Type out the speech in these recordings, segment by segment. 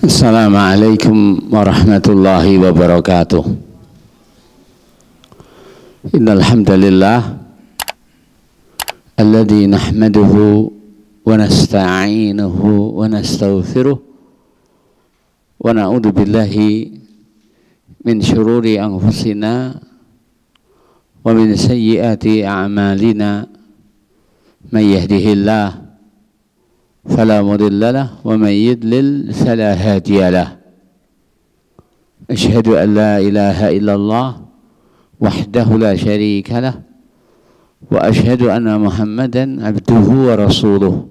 Assalamualaikum warahmatullahi wabarakatuh. Innal hamdalillah alladzi nahmaduhu wa nasta'inuhu wa nastaghfiruh wa na'udzu billahi min syururi anfusina wa min sayyiati a'malina may yahdihillahu فلا مضل له ومن يضلل فلا هادي له أشهد أن لا إله إلا الله وحده لا شريك له وأشهد أن محمدا عبده ورسوله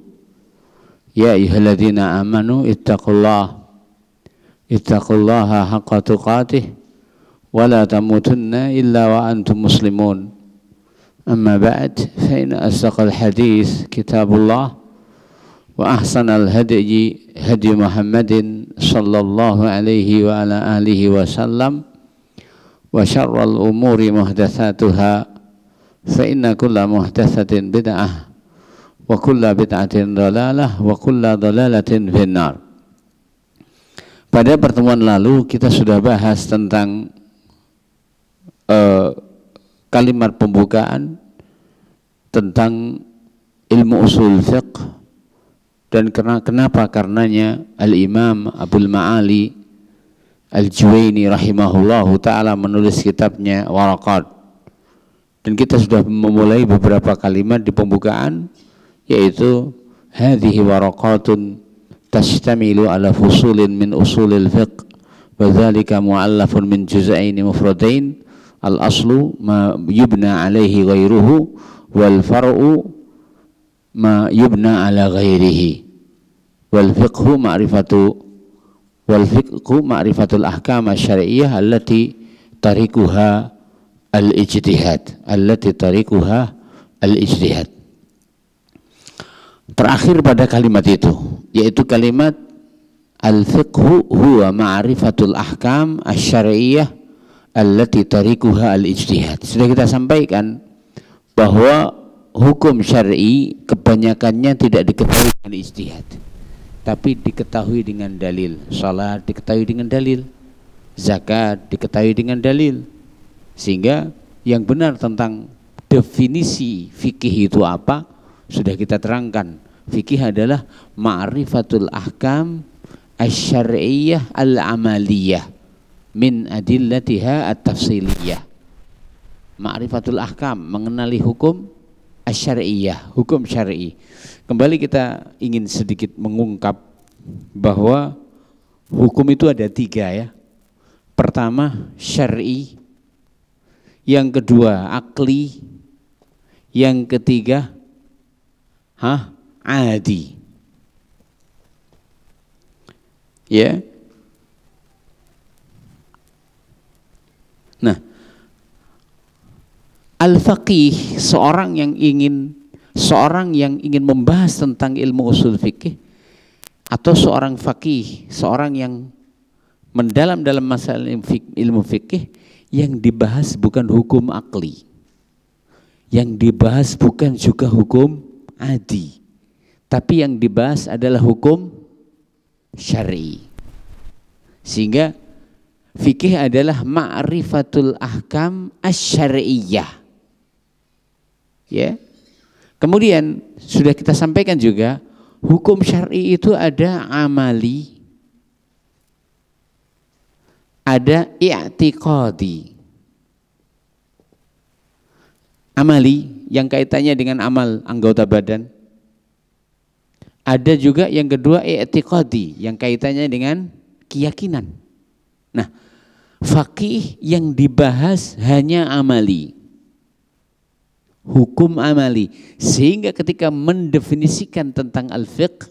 يا أيها الذين آمنوا اتقوا الله حق تقاته ولا تموتن إلا وأنتم مسلمون أما بعد فإن أصدق الحديث كتاب الله وأحسن الهدي هدي محمد صلى الله عليه وعلى آله وسلم وشر الأمور محدثاتها فإن كل محدثة بدعة وكل بدعة ضلالة وكل ضلالة في النار. Pada pertemuan lalu kita sudah bahas tentang kalimat pembukaan tentang ilmu usul fiqh. Dan kenapa karenanya Al-Imam Abul Ma'ali Al-Juwaini rahimahullahu ta'ala menulis kitabnya Waraqat. Dan kita sudah memulai beberapa kalimat di pembukaan, yaitu hadhihi waraqatun tashtamilu ala fusulin min usulil fiqh wa dhalika mu'allafun min juz'aini mufradain al-aslu ma yubna alaihi ghairuhu wal far'u ma yubna ala ghairihi wal fiqhu ma'rifatul ahkam asy-syar'iyyah allati tarikuha al-ijtihad Terakhir pada kalimat itu, yaitu kalimat al-fiqhu huwa ma'rifatul ahkam asy-syar'iyyah allati tarikuha al-ijtihad. Sudah kita sampaikan bahwa hukum syar'i kebanyakannya tidak diketahui dengan ijtihad, tapi diketahui dengan dalil. Salat diketahui dengan dalil, zakat diketahui dengan dalil. Sehingga yang benar tentang definisi fikih itu apa sudah kita terangkan. Fikih adalah ma'rifatul ahkam asy-syar'iyyah al-amaliyah min adillatiha at-tafsiliyah. Ma'rifatul ahkam, mengenali hukum asy-syar'iyyah, hukum syar'i. Kembali kita ingin sedikit mengungkap bahwa hukum itu ada 3 ya. Pertama syar'i, yang kedua akli, yang ketiga adi. Ya. Nah, al-faqih, seorang yang ingin membahas tentang ilmu usul fikih, atau seorang faqih, seorang yang mendalam dalam masalah ilmu fikih, yang dibahas bukan hukum akli, yang dibahas bukan juga hukum adi, tapi yang dibahas adalah hukum syar'i. Sehingga fikih adalah ma'rifatul ahkam asy-syar'iyyah. Ya. Kemudian sudah kita sampaikan juga hukum syar'i itu ada amali, ada i'tiqadi. Amali yang kaitannya dengan amal anggota badan. Ada juga yang kedua i'tiqadi yang kaitannya dengan keyakinan. Nah, faqih yang dibahas hanya amali, hukum amali. Sehingga ketika mendefinisikan tentang al-fiqh,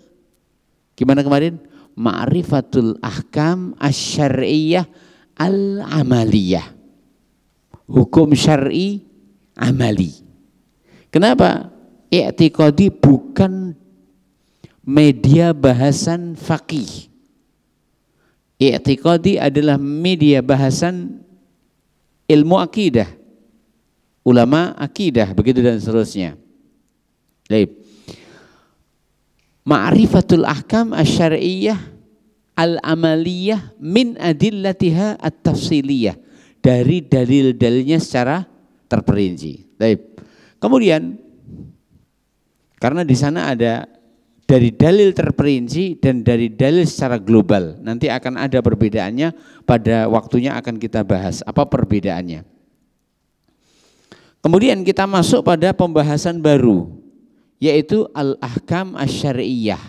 gimana kemarin? Ma'rifatul ahkam asy-syar'iyyah al-amaliyah, hukum syar'i amali. Kenapa? I'tiqadi bukan media bahasan faqih. I'tiqadi adalah media bahasan ilmu akidah, ulama akidah, begitu dan seterusnya. Baik. Ma'rifatul ahkam asy-syar'iyyah al-amaliyah min adillatiha at-tafsiliyah, dari dalil-dalilnya secara terperinci. Baik. Kemudian karena di sana ada dari dalil terperinci dan dari dalil secara global, nanti akan ada perbedaannya, pada waktunya akan kita bahas apa perbedaannya. Kemudian kita masuk pada pembahasan baru, yaitu al-ahkam asy-syar'iyyah.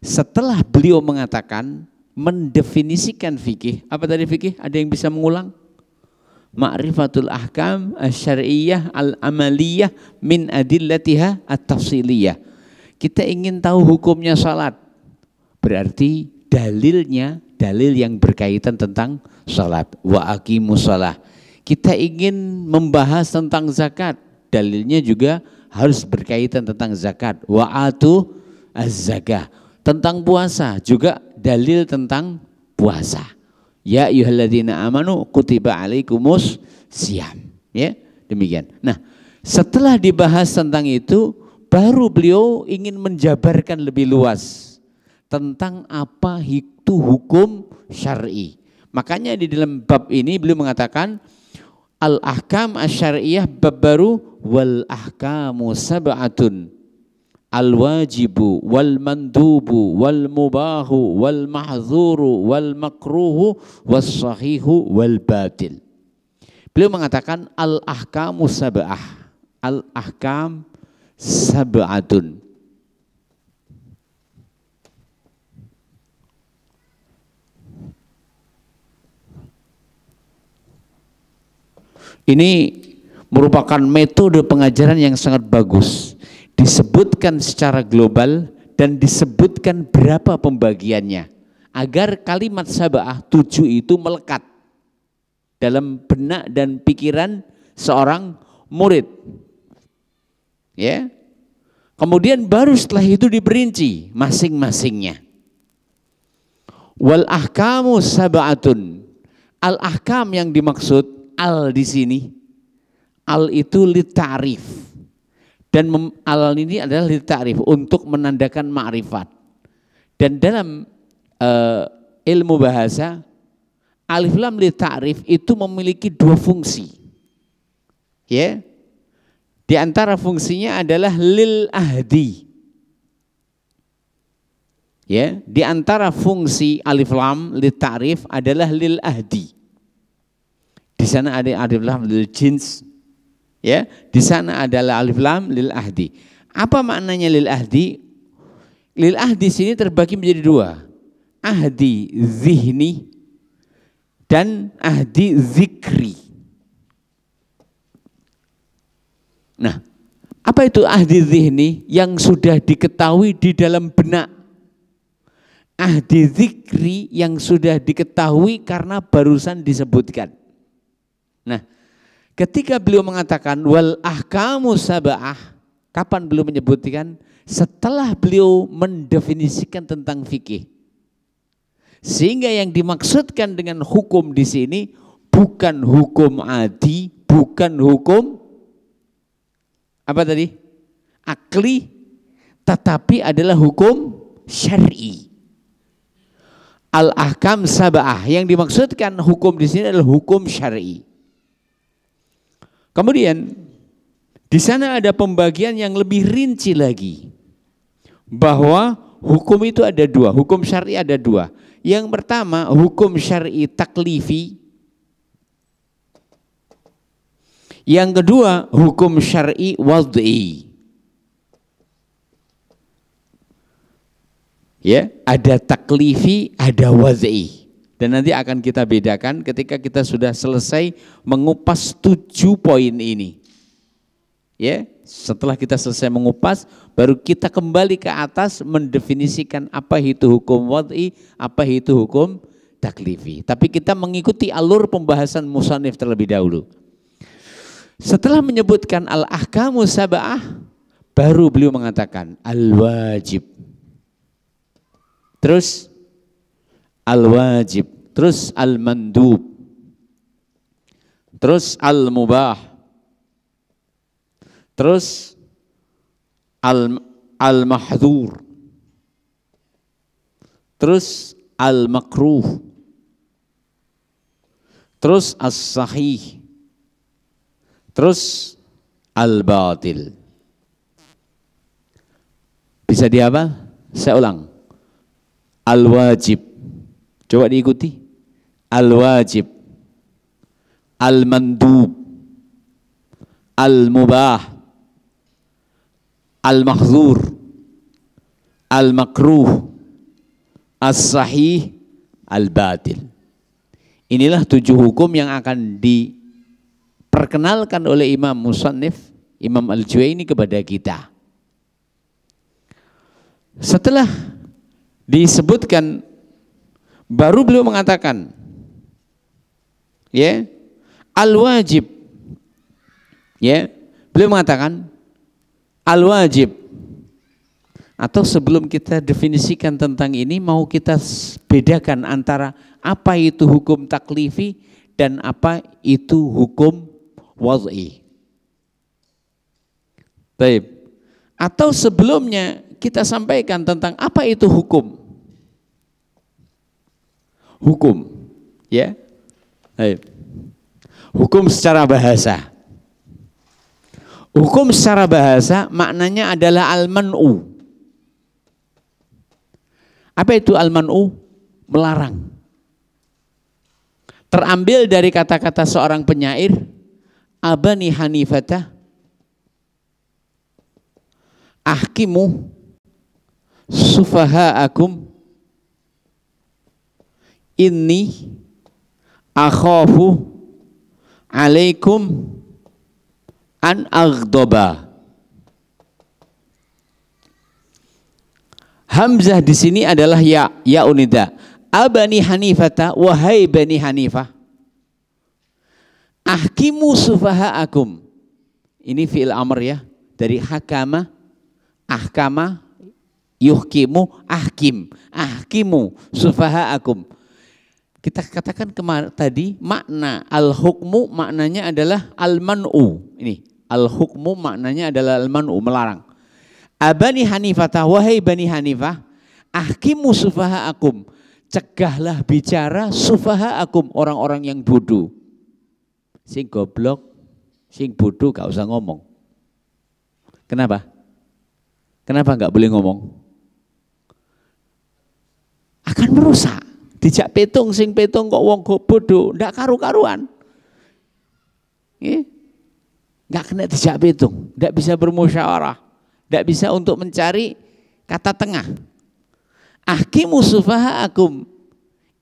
Setelah beliau mengatakan, mendefinisikan fikih, apa tadi fikih? Ada yang bisa mengulang? Ma'rifatul ahkam asy-syar'iyyah al-amaliyah min adillatiha at-tafsiliyah. Kita ingin tahu hukumnya salat, berarti dalilnya dalil yang berkaitan tentang salat. Wa aqimus shalah. Kita ingin membahas tentang zakat, dalilnya juga harus berkaitan tentang zakat. Wa atu az-zakah. Tentang puasa juga dalil tentang puasa. Ya ayyuhalladzina amanu kutiba alaikumus syiyam. Ya, demikian. Nah, setelah dibahas tentang itu, baru beliau ingin menjabarkan lebih luas tentang apa itu hukum syar'i. Makanya di dalam bab ini beliau mengatakan al-ahkam asy-syar'iyyah, bab baru, wal ahkamu sab'atun, al-wajibu wal mandubu wal mubahu wal mahdzuru wal makruhu was sahihu wal batil. Beliau mengatakan al-ahkamu sab'ah, al-ahkam sab'atun. Ini merupakan metode pengajaran yang sangat bagus. Disebutkan secara global dan disebutkan berapa pembagiannya, agar kalimat sab'ah 7 itu melekat dalam benak dan pikiran seorang murid. Ya. Kemudian baru setelah itu diperinci masing-masingnya. Wal ahkamu sab'atun. Al ahkam yang dimaksud, al di sini, al itu litarif, dan al ini adalah litarif, untuk menandakan ma'rifat. Dan dalam ilmu bahasa, alif lam litarif itu memiliki 2 fungsi. Ya, di antara fungsinya adalah lil ahdi. Ya, di antara fungsi alif lam litarif adalah lil ahdi. Di sana ada alif lam lil jins, ya. Di sana adalah alif lam lil ahdi. Apa maknanya lil ahdi? Lil ahdi sini terbagi menjadi 2, ahdi zihni dan ahdi zikri. Nah, apa itu ahdi zihni? Yang sudah diketahui di dalam benak. Ahdi zikri yang sudah diketahui karena barusan disebutkan. Nah, ketika beliau mengatakan wal ahkamu sab'ah, kapan beliau menyebutkan? Setelah beliau mendefinisikan tentang fikih. Sehingga yang dimaksudkan dengan hukum di sini bukan hukum adi, bukan hukum apa tadi? Akli, tetapi adalah hukum syar'i. Al-ahkam sab'ah, yang dimaksudkan hukum di sini adalah hukum syar'i. Kemudian di sana ada pembagian yang lebih rinci lagi, bahwa hukum itu ada 2, hukum syar'i ada 2. Yang pertama hukum syar'i taklifi, yang kedua hukum syar'i wad'i. Ya, ada taklifi, ada wad'i. Dan nanti akan kita bedakan ketika kita sudah selesai mengupas 7 poin ini. Ya, setelah kita selesai mengupas, baru kita kembali ke atas mendefinisikan apa itu hukum wad'i, apa itu hukum taklifi. Tapi kita mengikuti alur pembahasan musannif terlebih dahulu. Setelah menyebutkan al-ahkamu sab'ah, baru beliau mengatakan al-wajib. Terus al-wajib, terus al-mandub, terus al-mubah, terus al-mahdhur, terus al-makruh, terus as-sahih, terus al-batil. Bisa diapa? Saya ulang. Al-wajib. Coba diikuti. Al-wajib, al-mandub, al-mubah, al-mahzur, al-makruh, as-sahih, al-batil. Inilah 7 hukum yang akan diperkenalkan oleh Imam Musannif, Imam Al-Juwaini kepada kita. Setelah disebutkan, baru beliau mengatakan, ya, al-wajib, ya, beliau mengatakan al-wajib. Atau sebelum kita definisikan tentang ini, mau kita bedakan antara apa itu hukum taklifi dan apa itu hukum wad'i. Baik. Atau sebelumnya kita sampaikan tentang apa itu hukum. Hukum, ya. Baik. Hukum secara bahasa. Hukum secara bahasa maknanya adalah al-man'u. Apa itu al-man'u? Melarang. Terambil dari kata-kata seorang penyair, Abani Hanifata ahkimu sufaha'akum inni akhafu alaikum an aghdaba. Hamzah di sini adalah ya unida. Abani Hanifata, wahai Bani Hanifah, ahkimu sufaha'akum. Ini fi'il amr ya, dari hakama, ahkama, yuhkimu, ahkim, ahkimu sufaha'akum. Kita katakan tadi makna al-hukmu maknanya adalah al-man'u. Ini al-hukmu maknanya adalah al-man'u, melarang. Abani Hanifah, wahai Bani Hanifah, ahkimu sufaha'akum, cegahlah bicara sufaha'akum, orang-orang yang bodoh. Sing goblok, sing bodoh gak usah ngomong. Kenapa? Kenapa gak boleh ngomong? Akan merusak. Dijak petung, sing petung kok wong bodoh, ndak karu-karuan. Nggak kena dijak petung, ndak bisa bermusyawarah, ndak bisa untuk mencari kata tengah. Ahkimu sufaha'akum,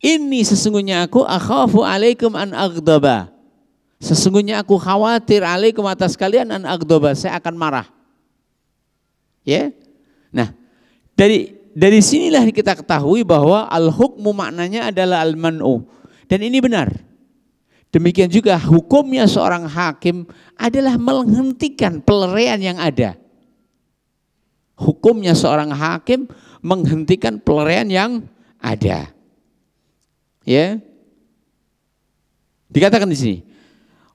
ini sesungguhnya aku akhafu alaikum an aghdaba. Sesungguhnya aku khawatir alaikum atas kalian an aghdaba, saya akan marah. Ya. Nah, dari sinilah kita ketahui bahwa al-hukmu maknanya adalah al-man'u. Dan ini benar. Demikian juga hukumnya seorang hakim adalah menghentikan pelerian yang ada. Hukumnya seorang hakim menghentikan pelerian yang ada. Ya. Dikatakan di sini.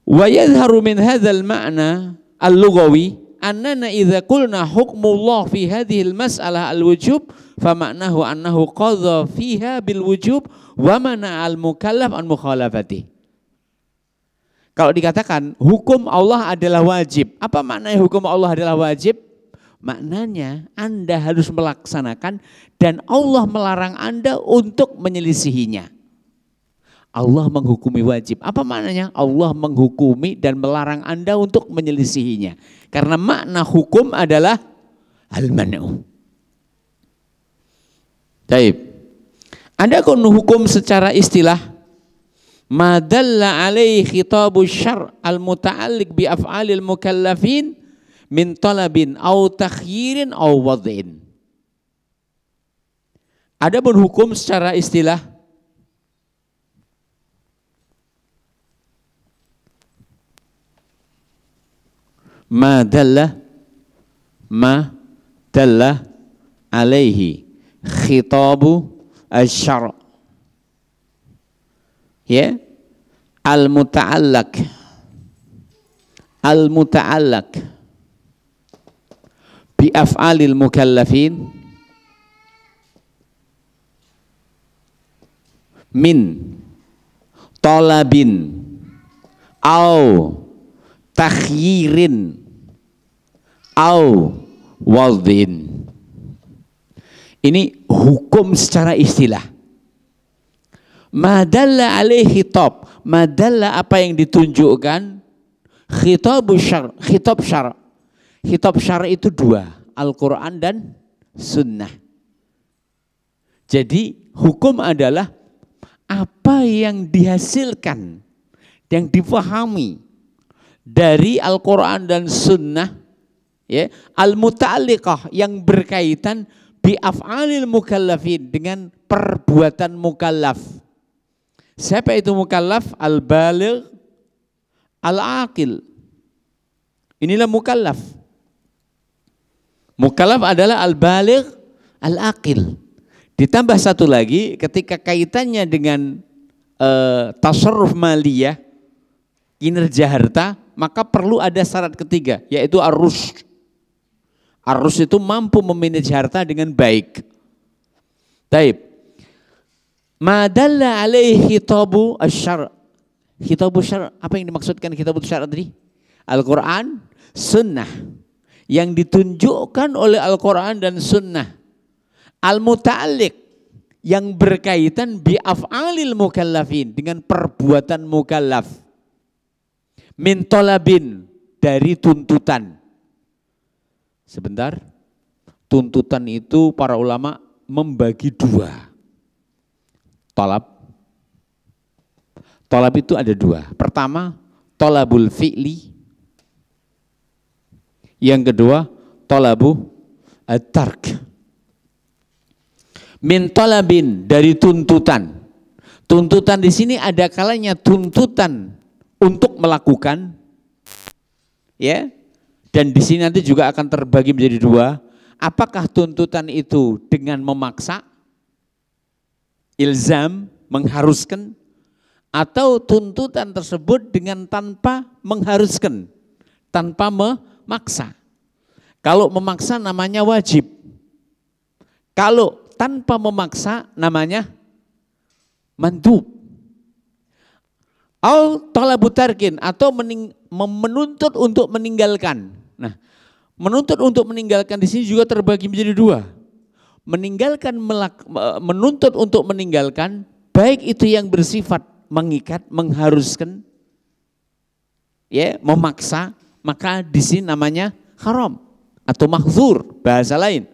Wa yadhharu min hadzal ma'na al-lughawi annana idza qulna hukmullah fi hadhihi al-mas'alah al-wujub fa ma'nahu annahu qadha fiha bil wujub wa mana al-mukallaf an mukhalafati. Kalau dikatakan hukum Allah adalah wajib, apa maknanya hukum Allah adalah wajib? Maknanya Anda harus melaksanakan dan Allah melarang Anda untuk menyelisihinya. Allah menghukumi wajib. Apa maknanya? Allah menghukumi dan melarang Anda untuk menyelisihinya. Karena makna hukum adalah al-man'u. Baik. Adapun hukum secara istilah, ma dalla alaihi khitabus syar' al-muta'alliq bi af'alil mukallafin min talabin au takhyirin au wad'in. Adapun hukum secara istilah, ma dalla alaihi khitabu asy-syar', ya, al-muta'allaq bi af'alil mukallafin min talabin au takhyirin au wadhin. Ini hukum secara istilah. Madalla alaihi khitab, madalla apa yang ditunjukkan, khitab syar. Khitab syar itu dua, Al-Quran dan Sunnah. Jadi hukum adalah apa yang dihasilkan, yang difahami dari Al-Quran dan Sunnah, ya, al-muta'alliqah, yang berkaitan bi af'alil mukallafin, dengan perbuatan mukallaf. Siapa itu mukallaf? Al-baligh al-aqil. Inilah mukallaf. Mukallaf adalah al-baligh al-aqil. Ditambah satu lagi, ketika kaitannya dengan tasarruf maliyah, kinerja harta, maka perlu ada syarat ketiga, yaitu ar-rusyd. Ar-rusyd itu mampu memanage harta dengan baik. Taib. Madalla alaihi khitabu asy-syar'. Khitabu syar', apa yang dimaksudkan khitabu syar' tadi? Al-Quran, Sunnah. Yang ditunjukkan oleh Al-Quran dan Sunnah. Al-muta'alliq, yang berkaitan bi af'alil mukallafin, dengan perbuatan mukallaf. Min talabin, dari tuntutan. Sebentar, tuntutan itu para ulama membagi dua. Talab itu ada dua. Pertama, talabul fi'li. Yang kedua, talabu at-tark. Min talabin, dari tuntutan. Tuntutan di sini ada kalanya tuntutan untuk melakukan, ya. Dan di sini nanti juga akan terbagi menjadi dua. Apakah tuntutan itu dengan memaksa, ilzam, mengharuskan, atau tuntutan tersebut dengan tanpa mengharuskan, tanpa memaksa. Kalau memaksa namanya wajib. Kalau tanpa memaksa namanya mandub. Au talabu tarkin, atau menuntut untuk meninggalkan. Nah, menuntut untuk meninggalkan di sini juga terbagi menjadi dua. Menuntut untuk meninggalkan, baik itu yang bersifat mengikat, mengharuskan, ya, memaksa, maka di sini namanya haram atau mahdzur, bahasa lain.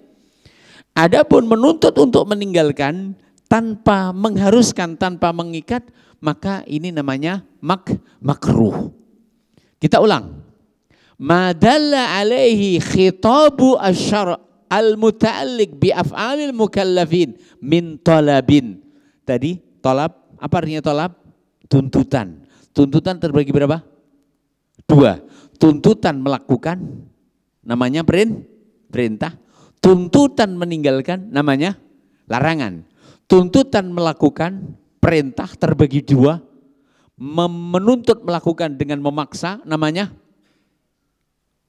Adapun menuntut untuk meninggalkan tanpa mengharuskan, tanpa mengikat, maka ini namanya makruh. Kita ulang. Madalla alaihi khitabu asy-syar' al-muta'alliq bi af'alil mukallafin min talabin. Tadi talab, apa artinya talab? Tuntutan. Tuntutan terbagi berapa? Dua. Tuntutan melakukan namanya perintah. Tuntutan meninggalkan namanya larangan. Tuntutan melakukan perintah terbagi dua. Menuntut melakukan dengan memaksa namanya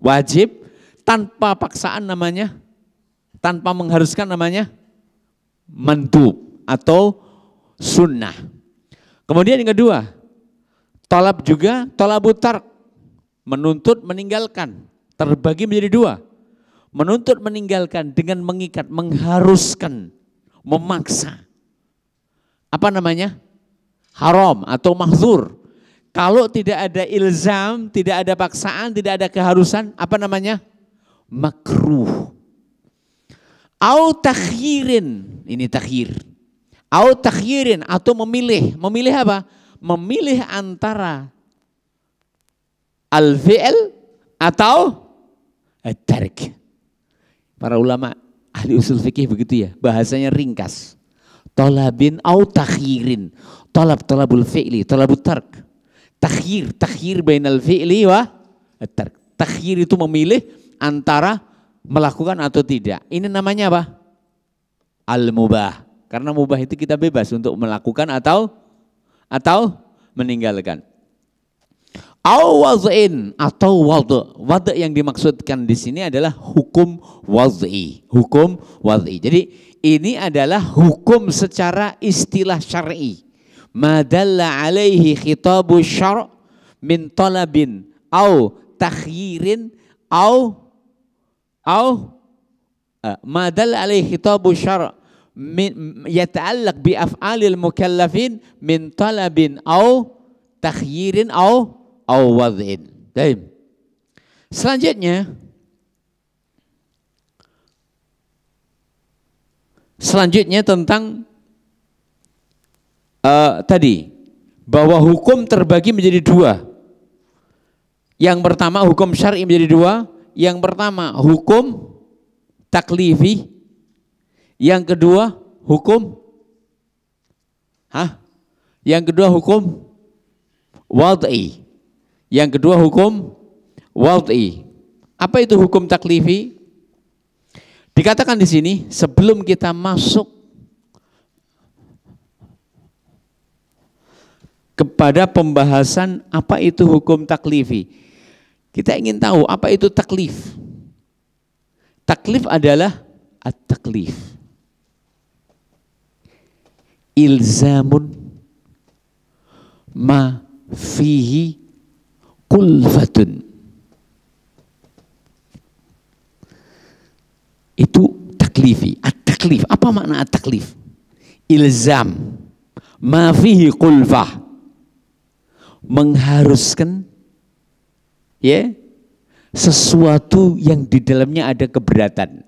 wajib, tanpa paksaan namanya, tanpa mengharuskan namanya mandub atau sunnah. Kemudian yang kedua, talab juga, talabut tark, menuntut meninggalkan, terbagi menjadi dua. Menuntut meninggalkan dengan mengikat, mengharuskan, memaksa. Apa namanya? Haram atau mahdzur. Kalau tidak ada ilzam, tidak ada paksaan, tidak ada keharusan, apa namanya? Makruh. Au takhyirin, ini takhir. Au takhyirin, atau memilih. Memilih apa? Memilih antara al-fi'l atau at-tark. Para ulama ahli usul fikih begitu ya, bahasanya ringkas. Talabin au takhyirin. Talabul fi'li, talabut tark. Takhir bainal fi'li wa at-tark. Takhir itu memilih antara melakukan atau tidak. Ini namanya apa? Al-mubah. Karena mubah itu kita bebas untuk melakukan atau meninggalkan. Au wad'in, atau wad'. Wad' yang dimaksudkan di sini adalah hukum wad'i. Hukum wad'i. Jadi ini adalah hukum secara istilah syar'i. ma dalla alaihi khitabu syara' min talabin au takhyirin au ma dalla alaihi khitabu syara' min yata'allaq bi af'alil mukallafin min talabin au takhyirin au wad'in. Baik. Selanjutnya tentang tadi bahwa hukum terbagi menjadi dua. Yang pertama hukum syar'i menjadi dua. Yang pertama hukum taklifi. Yang kedua hukum Yang kedua hukum wad'i. Yang kedua hukum wad'i. Apa itu hukum taklifi? Dikatakan di sini sebelum kita masuk kepada pembahasan apa itu hukum taklifi, kita ingin tahu apa itu taklif. Taklif adalah at-taklif, ilzamun ma fihi kulfatun. Itu taklifi. At-taklif, apa makna at-taklif? Ilzam ma fihi kulfah, mengharuskan sesuatu yang di dalamnya ada keberatan.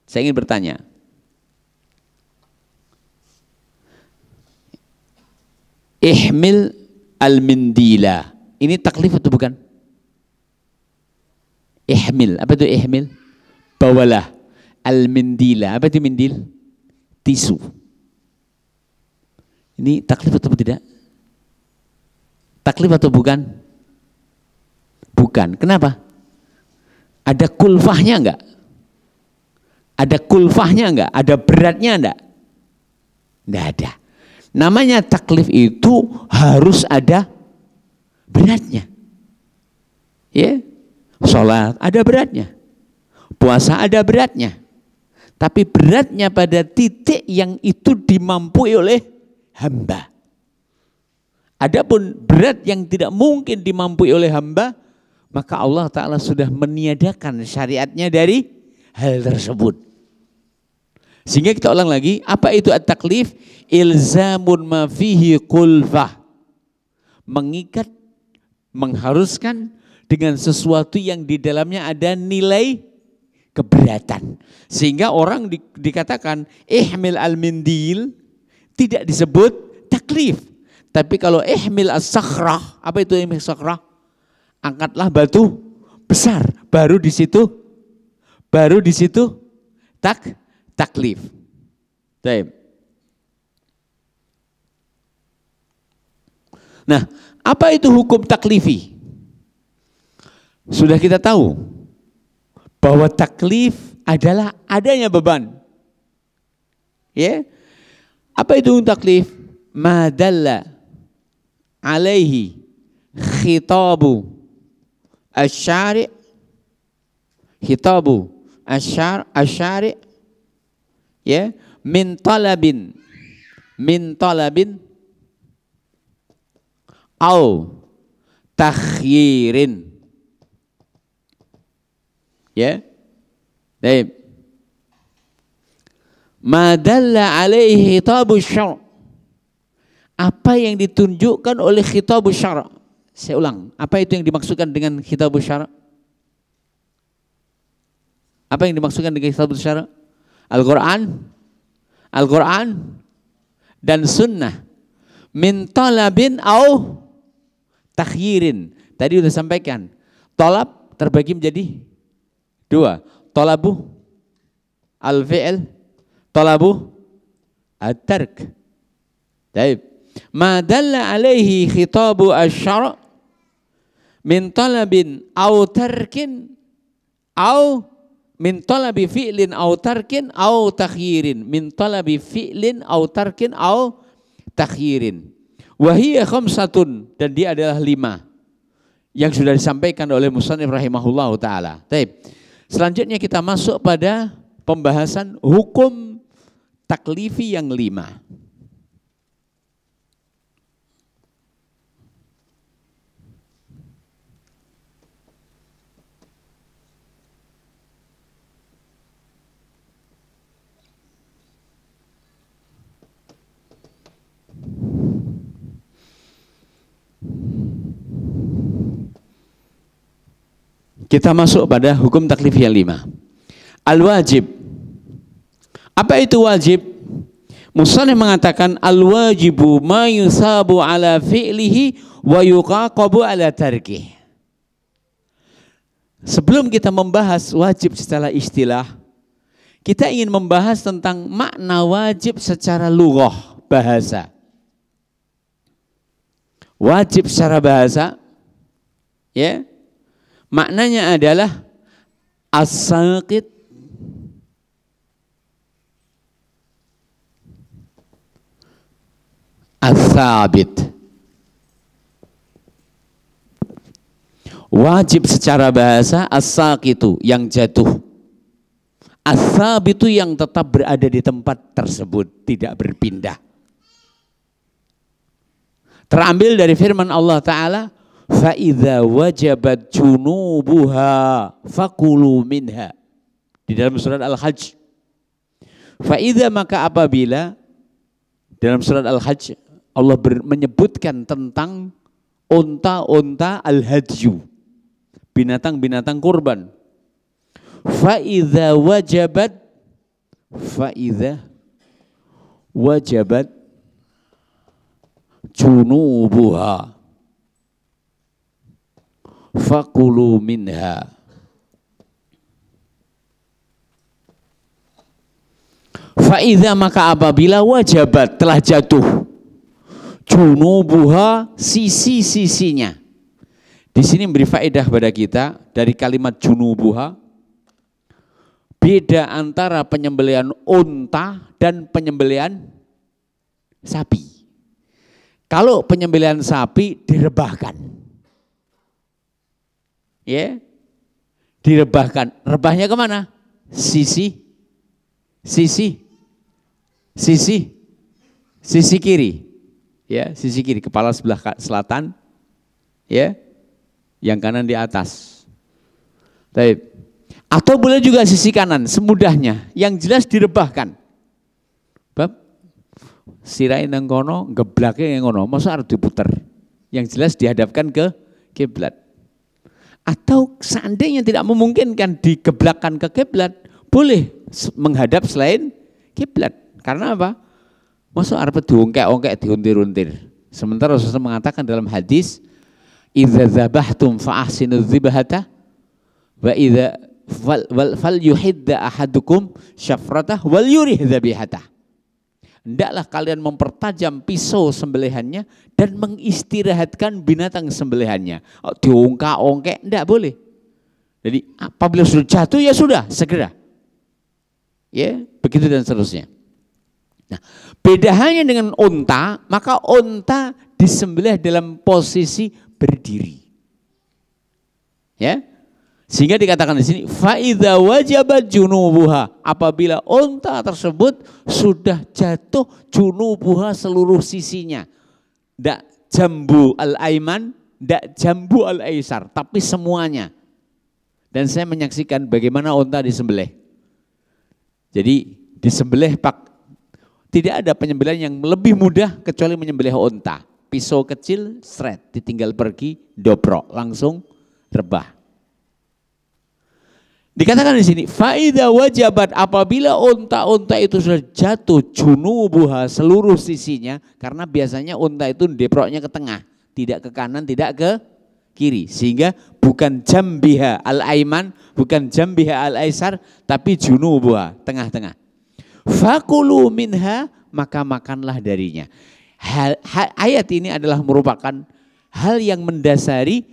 Saya ingin bertanya, ihmil al-mindila, ini taklif atau bukan? Ihmil, apa itu ihmil? Bawalah. Al-mindila, apa itu mindil? Tisu. Ini taklif atau tidak? Taklif atau bukan? Bukan. Kenapa? Ada kulfahnya enggak? Ada kulfahnya enggak? Ada beratnya enggak? Enggak ada. Namanya taklif itu harus ada beratnya. Ya, sholat ada beratnya, puasa ada beratnya, tapi beratnya pada titik yang itu dimampui oleh hamba. Adapun berat yang tidak mungkin dimampui oleh hamba, maka Allah Ta'ala sudah meniadakan syariatnya dari hal tersebut. Sehingga kita ulang lagi, apa itu at-taklif? Ilzamun ma fihi kulfah, mengikat, mengharuskan dengan sesuatu yang di dalamnya ada nilai keberatan. Sehingga orang dikatakan ihmil al-mindil tidak disebut taklif. Tapi kalau ihmil as-sakhrah, apa itu ihmil as-sakhrah? Angkatlah batu besar, baru di situ taklif. Baik. Nah, apa itu hukum taklifi? Sudah kita tahu bahwa taklif adalah adanya beban. Ya. Apa itu taklif? Ma dalla alaihi khitabu asy-syari', khitabu asy-syari' ya, min talabin au takhyirin. Ya. Baik. Ma dalla alaihi khitabu syara'. Apa yang ditunjukkan oleh khitabu syara'? Saya ulang, apa itu yang dimaksudkan dengan khitabu syara'? Apa yang dimaksudkan dengan khitabu syara'? Al-Quran dan sunnah. Min talabin au takhyirin. Tadi sudah sampaikan, talab terbagi menjadi dua. Talabu al-fi'l, talabu at-tark. Baik. Ma dalla alaihi khitabu asy-syara' min talabin au tarkin au min talabi fi'lin au tarkin au takhyirin. Min talabi fi'lin au tarkin au takhyirin. Wa hiya khamsatun, dan dia adalah 5 yang sudah disampaikan oleh musannif rahimahullahu taala. Baik. Selanjutnya kita masuk pada pembahasan hukum taklifi yang 5. Kita masuk pada hukum taklif yang 5. Al-wajib. Apa itu wajib? Musannif mengatakan al-wajibu ma yusabu ala fi'lihi wa yuqaqabu ala tarkih. Sebelum kita membahas wajib secara istilah, kita ingin membahas tentang makna wajib secara lughah, bahasa. Wajib secara bahasa, ya, maknanya adalah as-saqit as-sabit. Wajib secara bahasa as-saqitu, yang jatuh. As-sabitu, yang tetap berada di tempat tersebut, tidak berpindah. Terambil dari firman Allah Ta'ala, فَإِذَا وَجَبَتْ جُنُوبُهَا فَكُلُوا مِنْهَا. Di dalam surat Al-Hajj. فَإِذَا, maka apabila, dalam surat Al-Hajj Allah menyebutkan tentang unta-unta al-hadyu, binatang-binatang kurban. فَإِذَا وَجَبَتْ junubuha fakulu minha. Fa'idha, maka apabila wajabat, telah jatuh, junubuha, sisi-sisinya. Di sini memberi faedah pada kita dari kalimat junubuha, beda antara penyembelihan unta dan penyembelihan sapi. Kalau penyembelihan sapi direbahkan, ya, direbahkan. Rebahnya kemana? Sisi kiri, ya, sisi kiri, kepala sebelah selatan, ya, yang kanan di atas. Baik. Atau boleh juga sisi kanan, semudahnya. Yang jelas direbahkan. Bab sirai nang kono, geblake nang kono, masa harus diputer. Yang jelas dihadapkan ke kiblat. Atau seandainya tidak memungkinkan digeblakkan ke kiblat, boleh menghadap selain kiblat. Karena apa? Masa harus diungkek-ungkek, diuntir-untir. Sementara Rasulullah mengatakan dalam hadis, "Idza dzabhtum fa ahsinu dzibhata wa idza fal yuhidda ahadukum syafratah wal yurih dzabihata." Hendaklah kalian mempertajam pisau sembelihannya dan mengistirahatkan binatang sembelihannya. Oh, diungkak-ongkek, tidak boleh. Jadi apabila sudah jatuh, ya sudah, segera. Ya, begitu dan seterusnya. Nah, beda hanya dengan unta, maka unta disembelih dalam posisi berdiri. Ya. Sehingga dikatakan di sini faidza wajabat junubuha, apabila unta tersebut sudah jatuh junubuha, seluruh sisinya. Tidak jambu al-aiman, tidak jambu al-aisar, tapi semuanya. Dan saya menyaksikan bagaimana unta disembelih. Jadi disembelih tidak ada penyembelihan yang lebih mudah kecuali menyembelih unta. Pisau kecil, seret, ditinggal pergi, dobrok, langsung rebah. Dikatakan di sini, faida wajabat, apabila unta-unta itu sudah jatuh junubuha, seluruh sisinya, karena biasanya unta itu deproknya ke tengah, tidak ke kanan, tidak ke kiri, sehingga bukan jambiha al-aiman, bukan jambiha al-aisar, tapi junubuha, tengah-tengah. Fakulu minha, maka makanlah darinya. Ayat ini adalah merupakan hal yang mendasari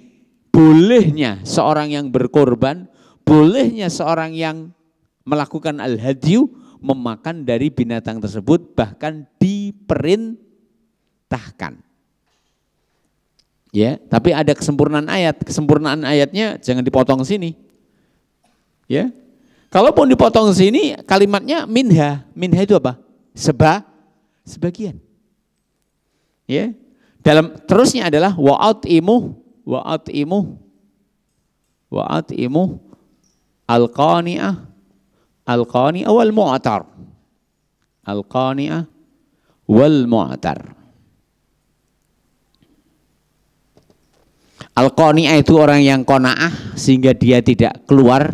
bolehnya seorang yang berkorban, bolehnya seorang yang melakukan al-hadyu memakan dari binatang tersebut, bahkan diperintahkan. Ya, tapi ada kesempurnaan ayat. Kesempurnaan ayatnya jangan dipotong sini. Ya. Kalaupun dipotong sini kalimatnya minha. Minha itu apa? Sebagian. Ya. Dalam terusnya adalah wa'atimu al-qani'ah wal mu'tar. Al-qani'ah wal mu'tar. Al-qani'ah itu orang yang qanaah sehingga dia tidak keluar.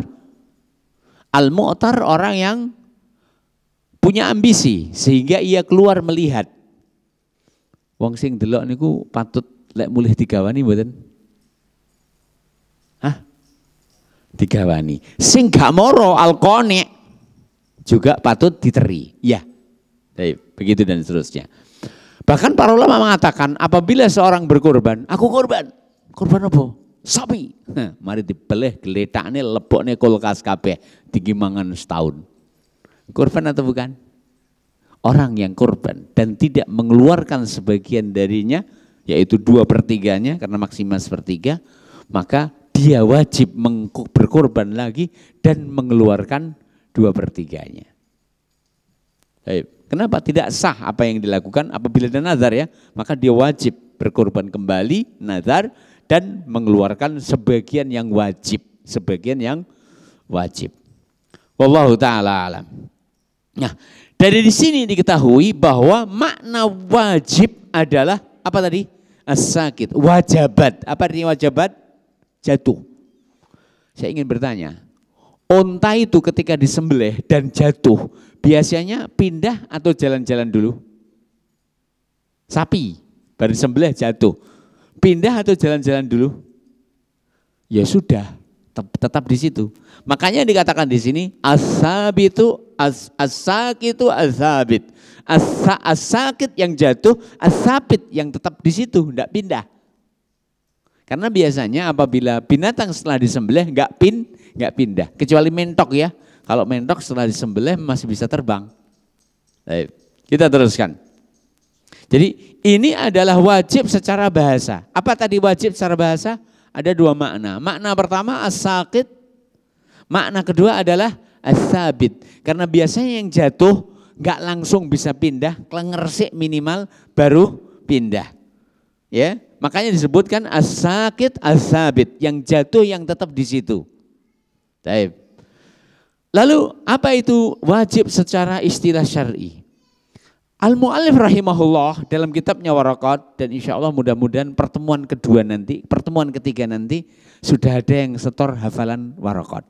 Al-mu'tar orang yang punya ambisi sehingga ia keluar melihat. Wong sing delok niku patut lek mulih digawani mboten? Hah? Digawani. Sing gak moro al-qani' juga patut diteri. Ya. Begitu dan seterusnya. Bahkan para ulama mengatakan apabila seorang berkorban, aku korban. Korban apa? Sapi. Mari dibeleh geletakne lebokne kulkas kabeh digimangan setahun. Korban atau bukan? Orang yang korban dan tidak mengeluarkan sebagian darinya, yaitu 2/3-nya karena maksimal 1/3, maka dia wajib berkorban lagi dan mengeluarkan 2/3-nya. Kenapa tidak sah apa yang dilakukan apabila ada nazar ya? Maka dia wajib berkorban kembali nazar dan mengeluarkan sebagian yang wajib, Wallahu taala alam. Nah, dari di sini diketahui bahwa makna wajib adalah apa tadi? As-sakit, wajabat. Apa artinya wajabat? Jatuh. Saya ingin bertanya, unta itu ketika disembelih dan jatuh, biasanya pindah atau jalan-jalan dulu? Sapi, baru disembelih jatuh. Pindah atau jalan-jalan dulu? Ya sudah, tetap di situ. Makanya dikatakan di sini as-sabitu as-sakitu as-sabit. As-sakit yang jatuh, as-sabit yang tetap di situ, enggak pindah. Karena biasanya apabila binatang setelah disembelih enggak pindah, kecuali mentok ya. Kalau mentok setelah disembelih masih bisa terbang. Baik, kita teruskan. Jadi ini adalah wajib secara bahasa. Apa tadi wajib secara bahasa? Ada 2 makna. Makna pertama as-sakit, makna kedua adalah as-sabit. Karena biasanya yang jatuh enggak langsung bisa pindah, klengersik minimal baru pindah. Ya, makanya disebutkan as-sakit as-sabit, yang jatuh yang tetap di situ. Baik. Lalu apa itu wajib secara istilah syar'i? Al-Mu'allif rahimahullah dalam kitabnya Waraqat, dan insya Allah mudah-mudahan pertemuan ketiga nanti sudah ada yang setor hafalan Waraqat.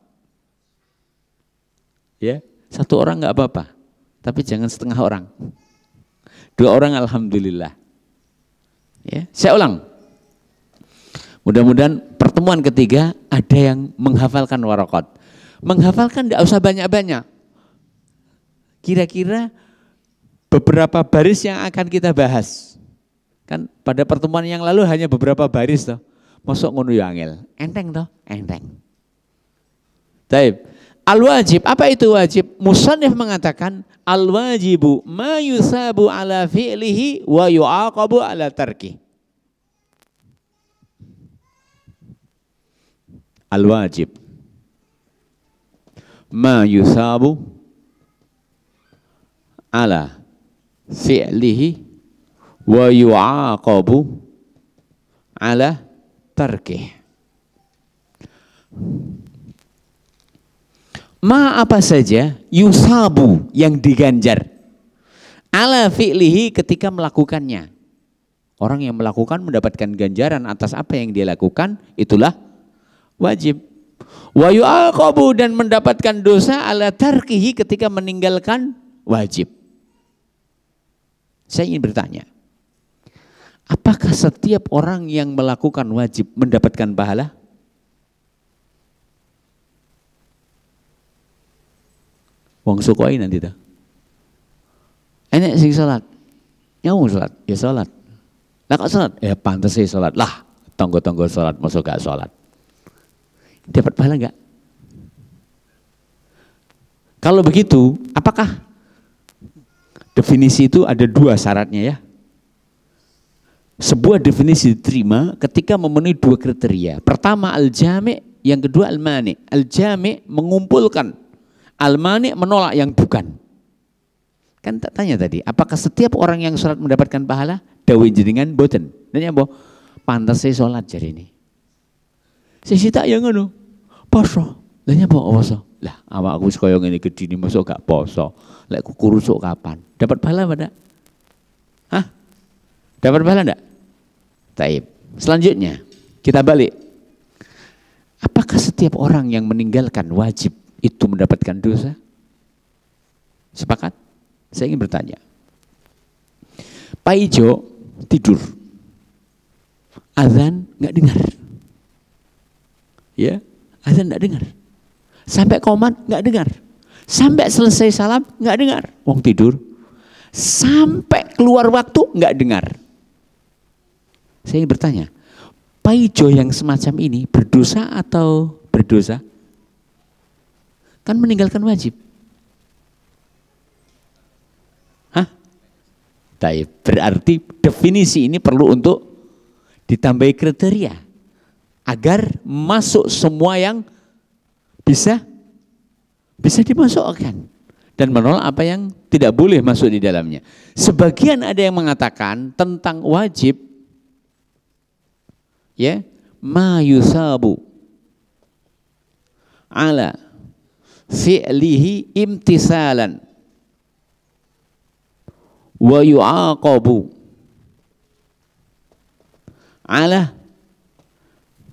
Ya, 1 orang enggak apa-apa, tapi jangan setengah orang. 2 orang alhamdulillah. Ya, saya ulang. Mudah-mudahan pertemuan ketiga ada yang menghafalkan Waraqat. Menghafalkan tidak usah banyak-banyak. Kira-kira beberapa baris yang akan kita bahas. Kan pada pertemuan yang lalu hanya beberapa baris toh. Masuk ngono ya angel. Enteng toh? Enteng. Taib. Al-wajib, apa itu wajib? Musannif mengatakan al-wajibu ma yusabu ala fi'lihi wa yu'aqabu ala tarki. Al-wajib ma yusabu ala fi'lihi wa yu'aqabu ala tarki. Ma apa saja yusabu yang diganjar ala fi'lihi ketika melakukannya. Orang yang melakukan mendapatkan ganjaran atas apa yang dia lakukan, itulah wajib. Wa yu'aqabu, dan mendapatkan dosa ala tarkihi ketika meninggalkan wajib. Saya ingin bertanya, apakah setiap orang yang melakukan wajib mendapatkan pahala? Wong sukoi nanti dah. Enak sing salat. Nyawung salat, ya salat. Lah kok salat? Ya pantas sih salat. Lah, tonggo-tonggo salat masuk gak salat. Dapat pahala enggak? Kalau begitu, apakah definisi itu ada 2 syaratnya ya? Sebuah definisi diterima ketika memenuhi 2 kriteria. Pertama al-jami', yang kedua al-mani'. Al-jami' mengumpulkan, al-mani' menolak yang bukan. Kan tak tanya tadi, apakah setiap orang yang sholat mendapatkan pahala? Dawe jenengan boten. Nanya boh, pantas saya sholat jadi ini. Saya tak yang ngono, poso. Nanya boh poso. Lah, awak aku sekoyo ngene gede ini masuk gak poso. Lek ku kurusuk kapan? Dapat pahala apa enggak? Hah? Dapat pahala enggak? Taib. Selanjutnya, Kita balik. Apakah setiap orang yang meninggalkan wajib itu mendapatkan dosa? Sepakat? Saya ingin bertanya. Pak Ijo tidur, azan nggak dengar, ya, azan nggak dengar, sampai qomat nggak dengar, sampai selesai salam nggak dengar, wong tidur, sampai keluar waktu nggak dengar. Saya ingin bertanya, Pak Ijo yang semacam ini berdosa atau berdosa? Kan meninggalkan wajib. Berarti definisi ini perlu untuk ditambahi kriteria agar masuk semua yang bisa dimasukkan dan menolak apa yang tidak boleh masuk di dalamnya. Sebagian ada yang mengatakan tentang wajib, ya, ma yusabu ala fi'lihi imtisalan wa yu'aqabu ala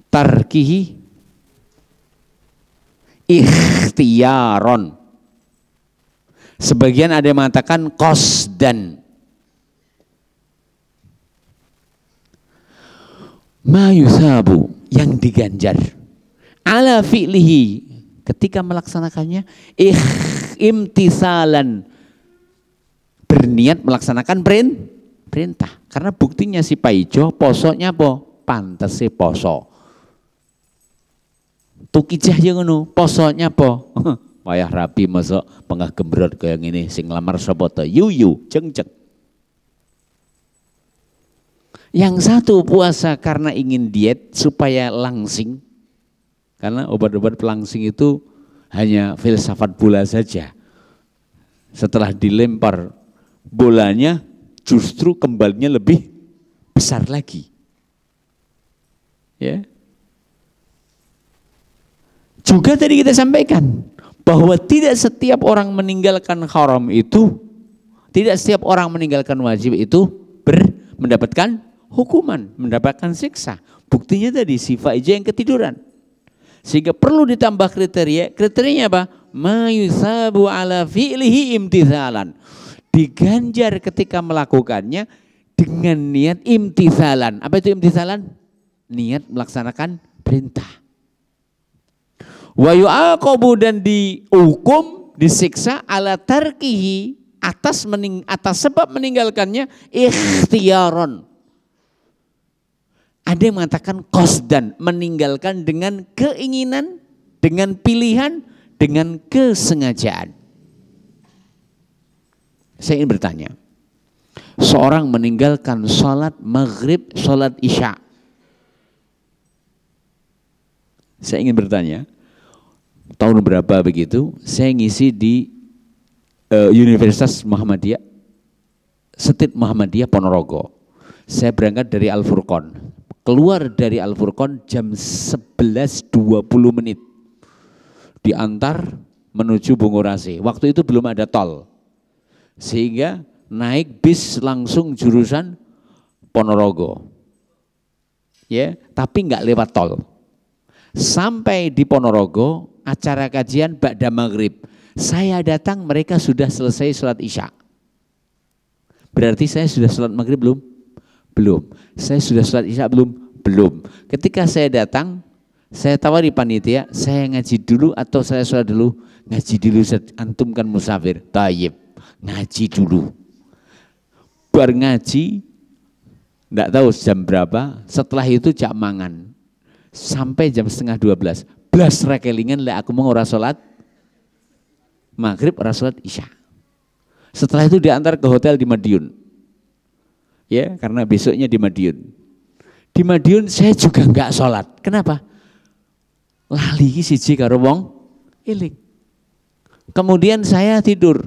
tarkihi ikhtiyaron. Sebagian ada yang mengatakan qasdan. Ma yusabu, yang diganjar, ala fi'lihi, ketika melaksanakannya, imtisalan, berniat melaksanakan perintah. Karena buktinya si Paijo posonya apa? Pantese poso. Tukijah yang ngono, posonya apa? Wayah rapi masuk pengah gembrot kayak gini, sing lamar sapa ta? Yuyu, jeng-jeng. Yang satu puasa karena ingin diet supaya langsing. Karena obat-obat pelangsing itu hanya filsafat bola saja. Setelah dilempar bolanya justru kembalinya lebih besar lagi. Ya. Juga tadi kita sampaikan bahwa tidak setiap orang meninggalkan haram itu, tidak setiap orang meninggalkan wajib itu mendapatkan hukuman, mendapatkan siksa. Buktinya tadi si Faiza yang ketiduran. Sehingga perlu ditambah kriteria. Kriterianya apa? Ma yusabu ala fi'lihi imtithalan. Diganjar ketika melakukannya dengan niat imtithalan. Apa itu imtithalan? Niat melaksanakan perintah. Wa yu'aqabu, dan dihukum, disiksa ala tarkihi, atas sebab meninggalkannya ikhtiyaron. Ada yang mengatakan qasdan, meninggalkan dengan keinginan, dengan pilihan, dengan kesengajaan. Saya ingin bertanya, seorang meninggalkan sholat maghrib, sholat isya. Saya ingin bertanya, tahun berapa begitu, saya ngisi di Universitas Muhammadiyah, Setit Muhammadiyah Ponorogo. Saya berangkat dari Al-Furqon, keluar dari Al-Furqon jam 11.20 menit, diantar menuju Bungurasi. Waktu itu belum ada tol, sehingga naik bis langsung jurusan Ponorogo, ya, tapi nggak lewat tol. Sampai di Ponorogo, acara kajian ba'da maghrib. Saya datang, mereka sudah selesai sholat isya. Berarti saya sudah sholat maghrib belum? Belum. Saya sudah sholat isya belum? Belum. Ketika saya datang, saya tawari panitia, saya ngaji dulu atau saya sholat dulu? Ngaji dulu, antum kan musafir. Tayyib, ngaji dulu. Bar ngaji, enggak tahu jam berapa, setelah itu jak mangan. Sampai jam 11:30. Blas rekelingan lah aku mau ora sholat maghrib, ora sholat isya. Setelah itu diantar ke hotel di Madiun. Ya, karena besoknya di Madiun. Di Madiun saya juga enggak sholat. Kenapa? Lali siji karo wong eling. Kemudian saya tidur.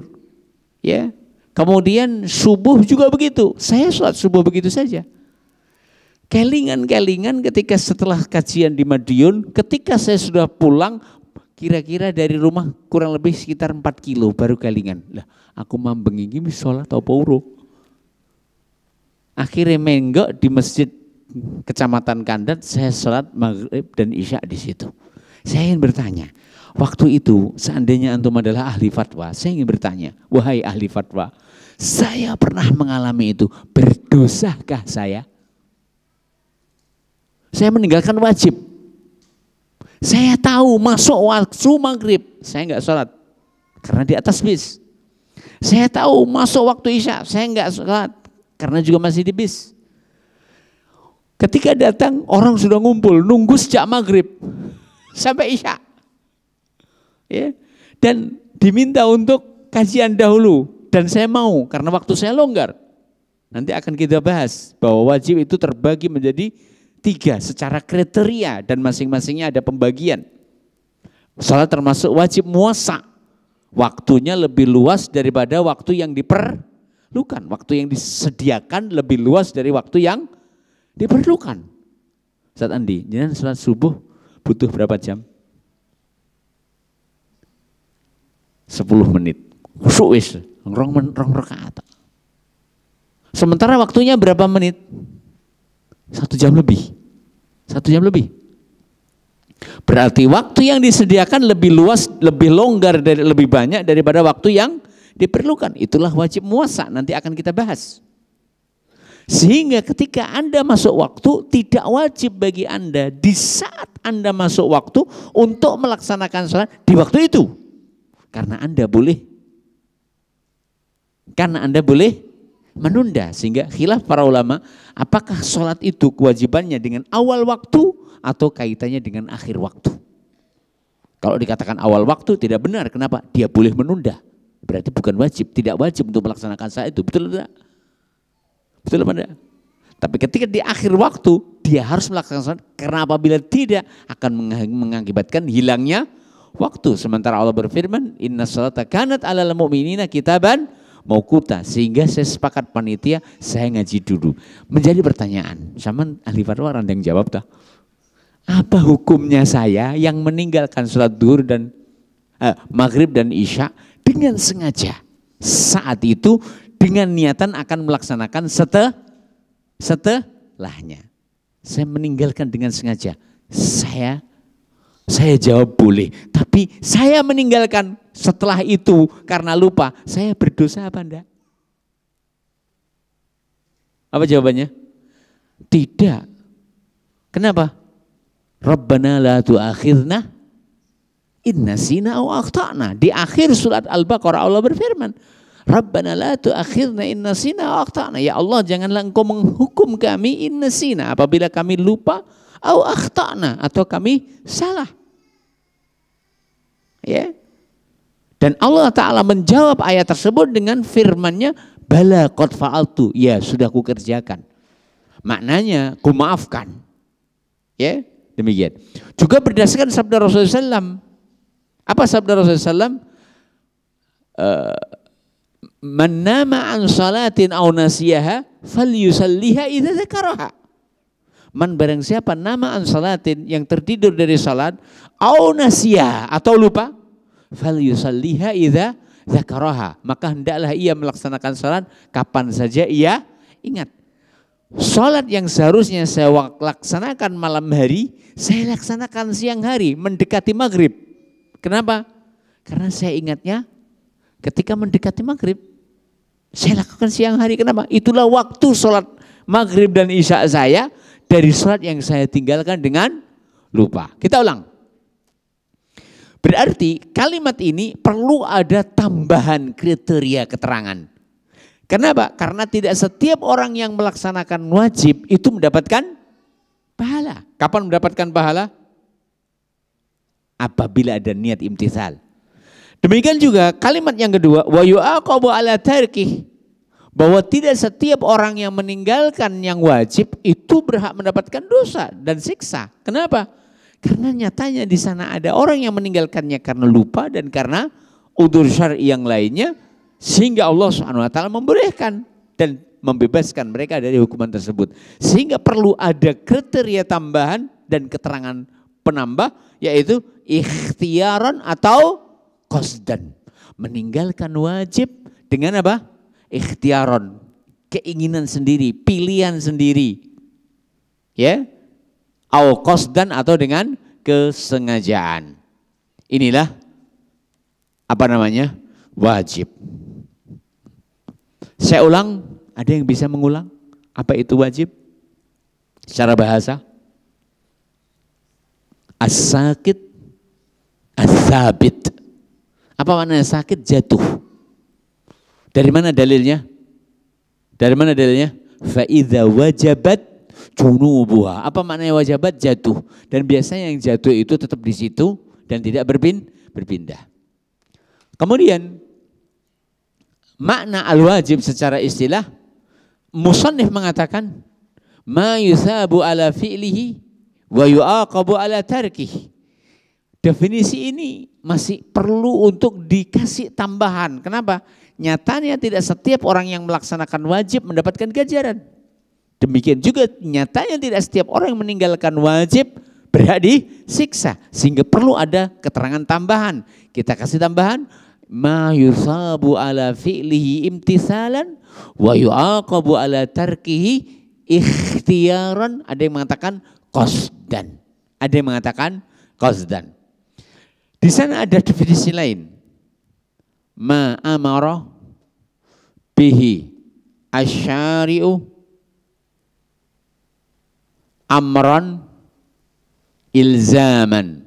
Ya. Kemudian subuh juga begitu. Saya sholat subuh begitu saja. Kelingan-kelingan ketika setelah kajian di Madiun, ketika saya sudah pulang, kira-kira dari rumah kurang lebih sekitar 4 kilo baru kelingan. Lah, aku mambeng ini sholat apa uruk. Akhirnya menggok di masjid Kecamatan Kandat, saya sholat maghrib dan isya di situ. Saya ingin bertanya, waktu itu seandainya antum adalah ahli fatwa, saya ingin bertanya, wahai ahli fatwa, saya pernah mengalami itu, berdosakah saya? Saya meninggalkan wajib. Saya tahu masuk waktu maghrib, saya nggak sholat karena di atas bis. Saya tahu masuk waktu isya, saya nggak sholat karena juga masih di bis. Ketika datang orang sudah ngumpul, nunggu sejak maghrib sampai isya, ya. Dan diminta untuk kajian dahulu, dan saya mau karena waktu saya longgar. Nanti akan kita bahas bahwa wajib itu terbagi menjadi 3 secara kriteria dan masing-masingnya ada pembagian. Salat termasuk wajib muwassa, waktunya lebih luas daripada waktu yang diperlukan. Waktu yang disediakan lebih luas dari waktu yang diperlukan. Ustaz Andi, jangan salat subuh butuh berapa jam? 10 menit. Khusyuk wis, rong rakaat. Sementara waktunya berapa menit? 1 jam lebih. 1 jam lebih. Berarti waktu yang disediakan lebih luas, lebih longgar, lebih banyak daripada waktu yang diperlukan. Itulah wajib muwassa, nanti akan kita bahas. Sehingga ketika Anda masuk waktu, tidak wajib bagi Anda di saat Anda masuk waktu untuk melaksanakan sholat di waktu itu. Karena Anda boleh menunda. Sehingga khilaf para ulama, apakah sholat itu kewajibannya dengan awal waktu atau kaitannya dengan akhir waktu. Kalau dikatakan awal waktu tidak benar. Kenapa? Dia boleh menunda. Berarti bukan wajib, tidak wajib untuk melaksanakan saat itu. Betul tidak? Betul apa enggak? Tapi ketika di akhir waktu dia harus melaksanakan sholat, karena apabila tidak akan mengakibatkan hilangnya waktu. Sementara Allah berfirman, inna sholata kanat alal mu'minina kitaban mauquta. Sehingga saya sepakat panitia, saya ngaji dulu. Menjadi pertanyaan, sama ahli fatwa randang jawab dah. Apa hukumnya saya yang meninggalkan sholat duhur dan maghrib dan isya dengan sengaja saat itu dengan niatan akan melaksanakan setelahnya. Saya meninggalkan dengan sengaja. Saya jawab boleh, tapi saya meninggalkan setelah itu karena lupa. Saya berdosa apa enggak? Apa jawabannya? Tidak. Kenapa? Rabbana la tu'akhirna in nasina aw akhtana. Di akhir surat Al-Baqarah Allah berfirman, Rabbana la tu'akhirna in nasina aw akhtana. Ya Allah, janganlah engkau menghukum kami in nasina, apabila kami lupa, aw akhtana, atau kami salah. Ya. Dan Allah Ta'ala menjawab ayat tersebut dengan firman-Nya, bala qad fa'altu, ya sudah kukerjakan. Maknanya kumaafkan. Ya, demikian. Juga berdasarkan sabda Rasulullah SAW. Apa sabda Rasulullah SAW? Man nama an salatin aw nasiyaha falyusalliha idza dzakaraha. Man barang siapa nama an salatin yang tertidur dari salat, aw nasiyaha atau lupa, falyusalliha idza dzakaraha, maka hendaklah ia melaksanakan salat kapan saja ia ingat. Salat yang seharusnya saya laksanakan malam hari, saya laksanakan siang hari mendekati maghrib. Kenapa? Karena saya ingatnya ketika mendekati maghrib. Saya lakukan siang hari. Kenapa? Itulah waktu sholat maghrib dan isya saya dari sholat yang saya tinggalkan dengan lupa. Kita ulang. Berarti kalimat ini perlu ada tambahan kriteria keterangan. Kenapa? Karena tidak setiap orang yang melaksanakan wajib itu mendapatkan pahala. Kapan mendapatkan pahala? Apabila ada niat imtithal. Demikian juga kalimat yang kedua, wa yu'aqabu ala tarkih, bahwa tidak setiap orang yang meninggalkan yang wajib itu berhak mendapatkan dosa dan siksa. Kenapa? Karena nyatanya di sana ada orang yang meninggalkannya karena lupa dan karena udzur syar'i yang lainnya, sehingga Allah Subhanahu wa taala membolehkan dan membebaskan mereka dari hukuman tersebut. Sehingga perlu ada kriteria tambahan dan keterangan penambah, yaitu ikhtiaran atau qasdan. Meninggalkan wajib dengan apa? Ikhtiaran, keinginan sendiri, pilihan sendiri. Ya, au qasdan atau dengan kesengajaan. Inilah apa namanya? Wajib. Saya ulang, ada yang bisa mengulang? Apa itu wajib? Secara bahasa? As-sakit, as-sabit. Apa maknanya sakit? Jatuh. Dari mana dalilnya? Dari mana dalilnya? Fa'idha wajabat junubuha. Apa maknanya wajabat? Jatuh. Dan biasanya yang jatuh itu tetap di situ dan tidak berpindah. Kemudian makna al-wajib secara istilah, musannif mengatakan ma yusabu ala fi'lihi wa yu'aqabu ala tarkih. Definisi ini masih perlu untuk dikasih tambahan. Kenapa? Nyatanya tidak setiap orang yang melaksanakan wajib mendapatkan ganjaran. Demikian juga nyatanya tidak setiap orang yang meninggalkan wajib berhak disiksa. Sehingga perlu ada keterangan tambahan. Kita kasih tambahan. Ma yusabu ala fi'lihi imtisalan wa yu'aqabu ala tarkihi ikhtiaran. Ada yang mengatakan qasdan. Ada yang mengatakan qasdan. Di sana ada definisi lain. Ma amara bihi asyari'u amran ilzaman.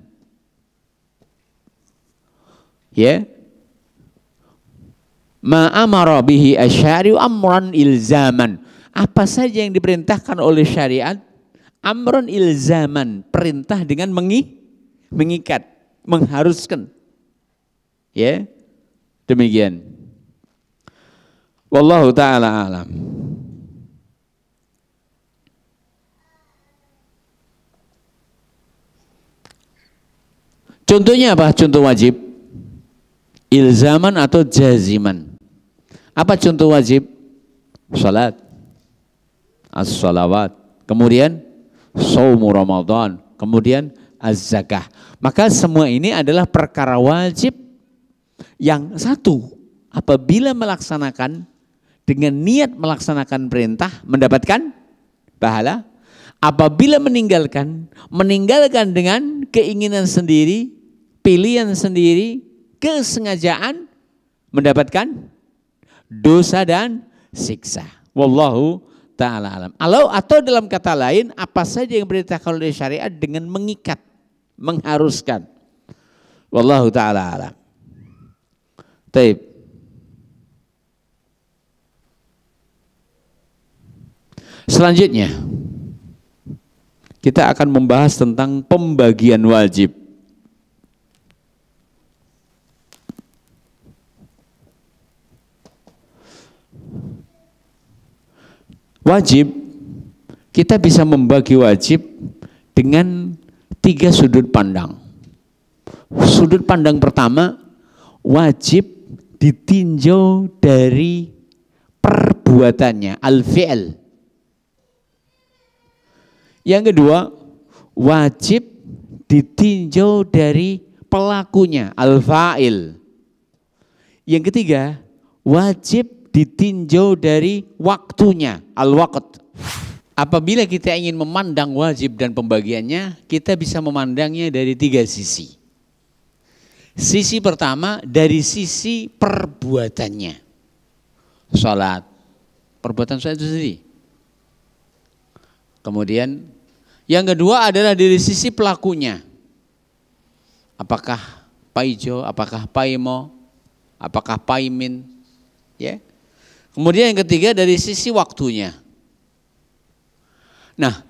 Ya. Ma amara bihi asyari'u amran ilzaman. Apa saja yang diperintahkan oleh syariat, amran ilzaman, perintah dengan mengikat, mengharuskan. Ya. Demikian. Wallahu ta'ala alam. Contohnya apa? Contoh wajib. Ilzaman atau jaziman. Apa contoh wajib? Salat. As-salawat. Kemudian shaumu Ramadan. Kemudian az-zakah. Maka semua ini adalah perkara wajib yang satu, apabila melaksanakan dengan niat melaksanakan perintah mendapatkan pahala. Apabila meninggalkan dengan keinginan sendiri, pilihan sendiri, kesengajaan, mendapatkan dosa dan siksa. Wallahu ta'ala alam. Atau dalam kata lain, apa saja yang diperintahkan oleh syariat dengan mengikat, mengharuskan. Wallahu ta'ala alam. Taib. Selanjutnya kita akan membahas tentang pembagian wajib. Wajib, kita bisa membagi wajib dengan 3 sudut pandang. Sudut pandang pertama, wajib ditinjau dari perbuatannya, al-fi'l. Yang kedua, wajib ditinjau dari pelakunya, al-fa'il. Yang ketiga, wajib ditinjau dari waktunya, al-waqt. Apabila kita ingin memandang wajib dan pembagiannya, kita bisa memandangnya dari 3 sisi. Sisi pertama dari sisi perbuatannya. Salat, perbuatan salat itu sendiri. Kemudian yang kedua adalah dari sisi pelakunya. Apakah paijo, apakah paimo, apakah paimin, ya. Kemudian yang ketiga dari sisi waktunya. Nah,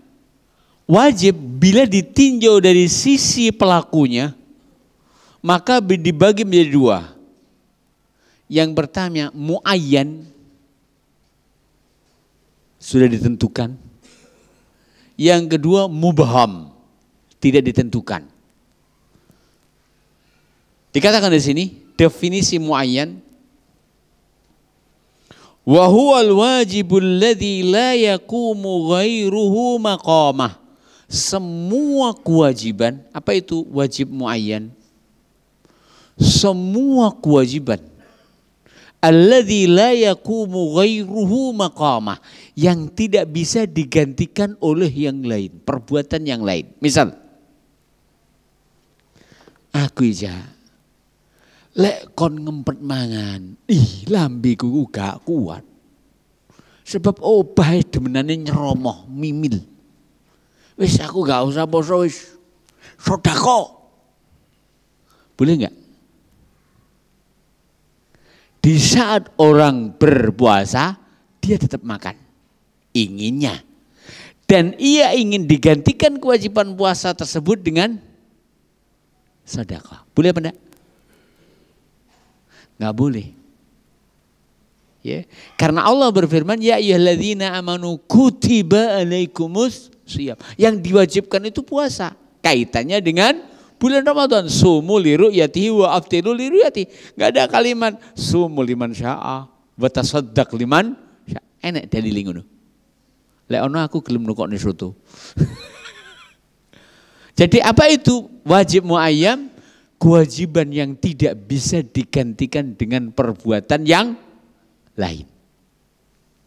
wajib bila ditinjau dari sisi pelakunya, maka dibagi menjadi 2. Yang pertama muayyan, sudah ditentukan. Yang kedua mubham, tidak ditentukan. Dikatakan di sini definisi muayyan, wa huwal wajibul ladzi la yaqumu ghairuhu maqamah. Semua kewajiban, apa itu wajib muayyan? Semua kewajiban alladzi la yaqumu ghairuhu maqamah, yang tidak bisa digantikan oleh yang lain, perbuatan yang lain. Misal aku lek kon ngempet mangan, lambeku gak kuat. Sebab obah demenane nyeromoh, mimil. Wis aku gak usah poso, wis sedekah. Boleh enggak? Di saat orang berpuasa, dia tetap makan. Inginnya. Dan ia ingin digantikan kewajiban puasa tersebut dengan sedekah. Boleh apa enggak? Enggak boleh. Ya. Karena Allah berfirman, ya ayyuhalladzina amanu kutiba alaikumus shiyam. Yang diwajibkan itu puasa. Kaitannya dengan bulan Ramadan. Sumu liru'yatihi wa aftiru liru'yatihi. Enggak ada kalimat sumu liman sya'a wa tasaddaq liman sya'a. Enak dalile ngono. Lek ono aku gelem nukokne soto. Jadi apa itu wajib muayyam? Kewajiban yang tidak bisa digantikan dengan perbuatan yang lain.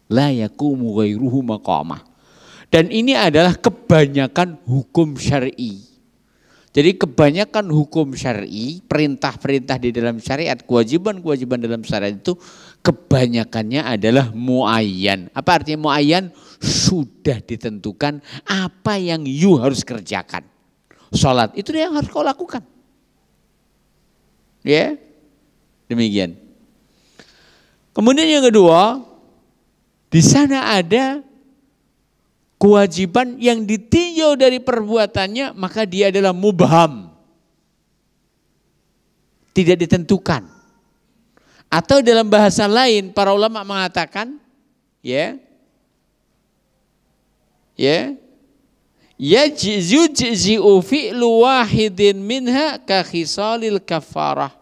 La yaqumu ghairuhu maqamah. Dan ini adalah kebanyakan hukum syar'i. Jadi kebanyakan hukum syar'i, perintah-perintah di dalam syariat, kewajiban-kewajiban dalam syariat itu kebanyakannya adalah muayyan. Apa artinya muayyan? Sudah ditentukan apa yang you harus kerjakan. Salat itu yang harus kau lakukan. Ya, demikian. Kemudian yang kedua, di sana ada kewajiban yang ditinjau dari perbuatannya, maka dia adalah mubham. Tidak ditentukan. Atau dalam bahasa lain para ulama mengatakan, yajzi'u fi'lu wahidin minha ka khisalil kafarah.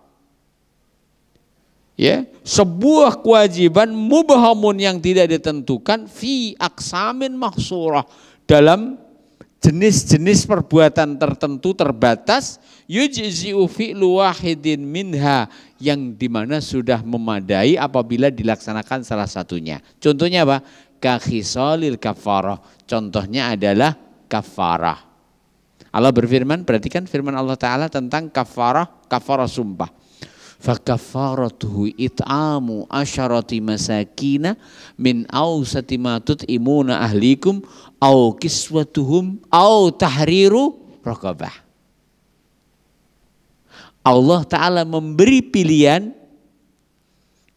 Sebuah kewajiban mubhamun yang tidak ditentukan fi aqsamin mahsurah, dalam jenis-jenis perbuatan tertentu terbatas, yujzi'u fi'lu wahidin minha, yang dimana sudah memadai apabila dilaksanakan salah satunya. Contohnya apa? Ka khisalil kafarah. Contohnya adalah kafarah. Allah berfirman, perhatikan firman Allah Ta'ala tentang kafarah sumpah. Fakafaratuhu it'amu asyarati masakina min awsati ma tut'imuna ahlikum au kiswatuhum au tahriru raqabah. Allah Ta'ala memberi pilihan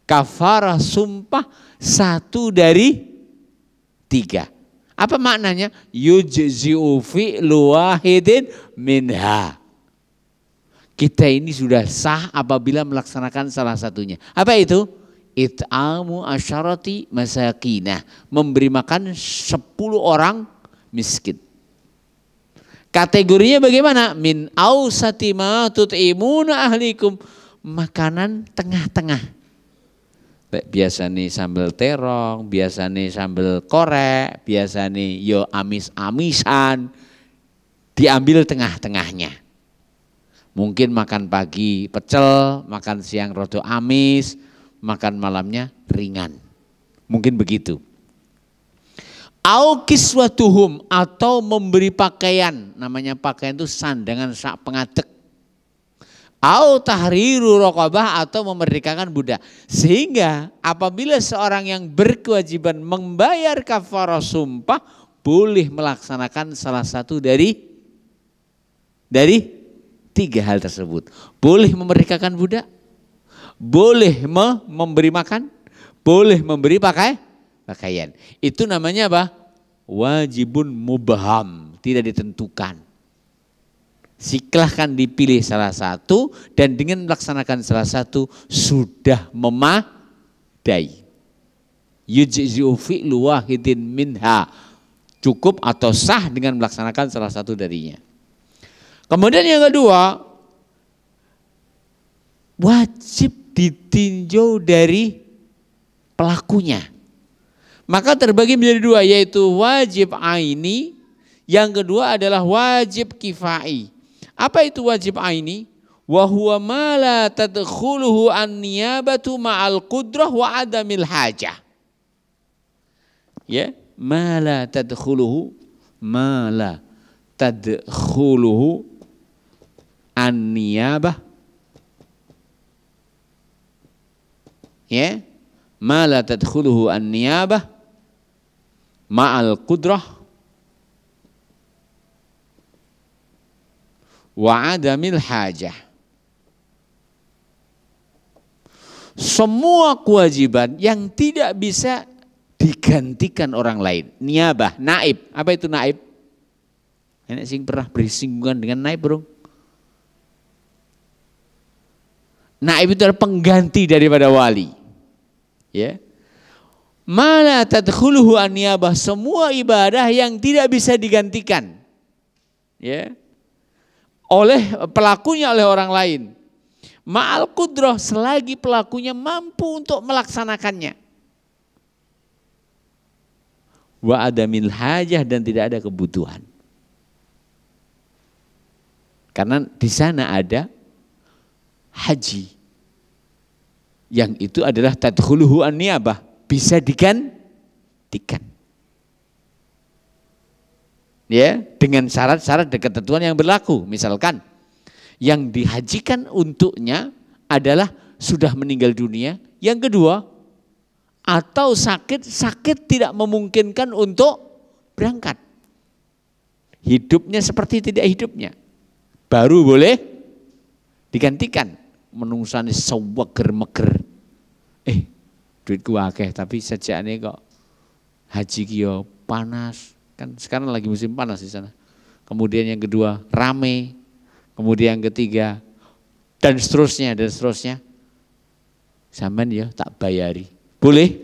kafarah sumpah 1 dari 3. Apa maknanya? Yujzi'u fi'lu wahidin minha. Kita ini sudah sah apabila melaksanakan salah satunya. Apa itu? It'amu asyarati masakinah. Memberi makan 10 orang miskin. Kategorinya bagaimana? Min awsati ma tut'imuna ahlikum. Makanan tengah-tengah. Biasa nih sambal terong, biasa nih sambal korek, biasa nih yo amis-amisan. Diambil tengah-tengahnya. Mungkin makan pagi pecel, makan siang rodo amis, makan malamnya ringan. Mungkin begitu. Au kiswatuhum, atau memberi pakaian. Namanya pakaian itu sandangan sak pengadek. Au tahriru raqabah, atau memerdekakan budak. Sehingga apabila seorang yang berkewajiban membayar kafarah sumpah, boleh melaksanakan salah satu dari 3 hal tersebut. Boleh memerdekakan budak, boleh memberi makan, boleh memberi pakaian. Itu namanya apa? Wajibun mubham, tidak ditentukan. Silahkan dipilih salah satu, dan dengan melaksanakan salah satu sudah memadai. Yujzi'u fi'lu wahidin minha, cukup atau sah dengan melaksanakan salah satu darinya. Kemudian yang kedua, wajib ditinjau dari pelakunya. Maka terbagi menjadi 2, yaitu wajib aini, yang kedua adalah wajib kifai. Apa itu wajib aini? Wa huwa ma la tadkhuluhu an-niyabatu ma'al qudrah wa adamil hajah. Ya, ma la tadkhuluhu an-niyabah. Ya, ma la tadkhuluhu an-niyabah ma'al qudrah wa adamil hajah. Semua kewajiban yang tidak bisa digantikan orang lain. Niyabah, naib. Apa itu naib? Enak sing pernah bersinggungan dengan naib, bro. Naib itu adalah pengganti daripada wali. Ya. Mala tadkhuluhu an-niyabah, semua ibadah yang tidak bisa digantikan. Ya. Oleh pelakunya oleh orang lain. Ma'al qudrah, selagi pelakunya mampu untuk melaksanakannya. Wa adamil hajah, dan tidak ada kebutuhan. Karena di sana ada haji. Yang itu adalah tadkhuluhu an-niyabah, bisa digantikan. Ya, dengan syarat-syarat dan ketentuan yang berlaku. Misalkan yang dihajikan untuknya adalah sudah meninggal dunia. Yang kedua, atau sakit tidak memungkinkan untuk berangkat. Hidupnya seperti tidak hidupnya. Baru boleh digantikan. Menungsani seweger-meger. Duitku akeh tapi sejane kok haji kiyo panas. Kan sekarang lagi musim panas di sana. Kemudian yang kedua rame, kemudian yang ketiga dan seterusnya. Sampean ya tak bayari. Boleh?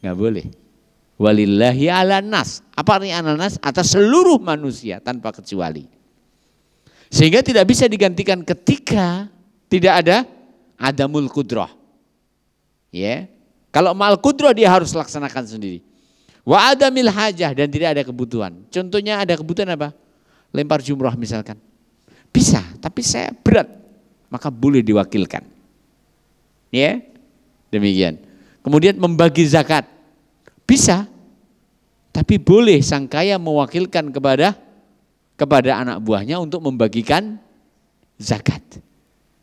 Enggak boleh. Walillahi ala nas. Apa artinya ala nas? Atas seluruh manusia tanpa kecuali. Sehingga tidak bisa digantikan ketika tidak ada adamul qudrah. Ya. Kalau mal qudrah dia harus laksanakan sendiri. Wa adamil hajah, dan tidak ada kebutuhan. Contohnya ada kebutuhan apa? Lempar jumrah misalkan. Bisa, tapi saya berat. Maka boleh diwakilkan. Ya, demikian. Kemudian membagi zakat. Bisa, tapi boleh sang kaya mewakilkan kepada anak buahnya untuk membagikan zakat.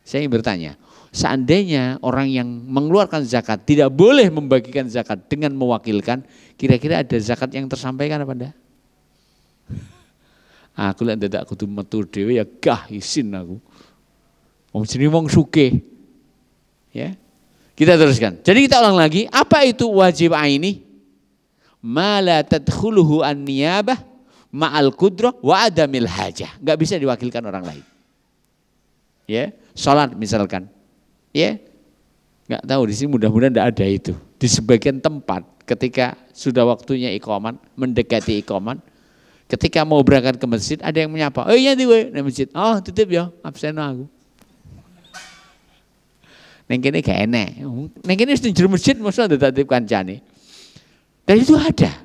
Saya ingin bertanya, seandainya orang yang mengeluarkan zakat tidak boleh membagikan zakat dengan mewakilkan, kira-kira ada zakat yang tersampaikan apa enggak? Aku lek dadak kudu metu dhewe ya gah isin aku. Wong jenenge wong sugih. Ya. Kita teruskan. Jadi kita ulang lagi, apa itu wajib aini? Ma la tadkhuluhu an-niyabah ma'al qudrah wa adamil hajah. Enggak bisa diwakilkan orang lain. Ya, salat misalkan. Ya, nggak tahu di sini mudah-mudahan tidak ada itu. Di sebagian tempat ketika sudah waktunya iqamat, mendekati iqamat, ketika mau berangkat ke masjid ada yang menyapa, oh iya diwe, di masjid, oh titip ya, absen aku. Neng kene gak enek, neng kene di jero masjid maksudnya ada titip kancane. Dan itu ada.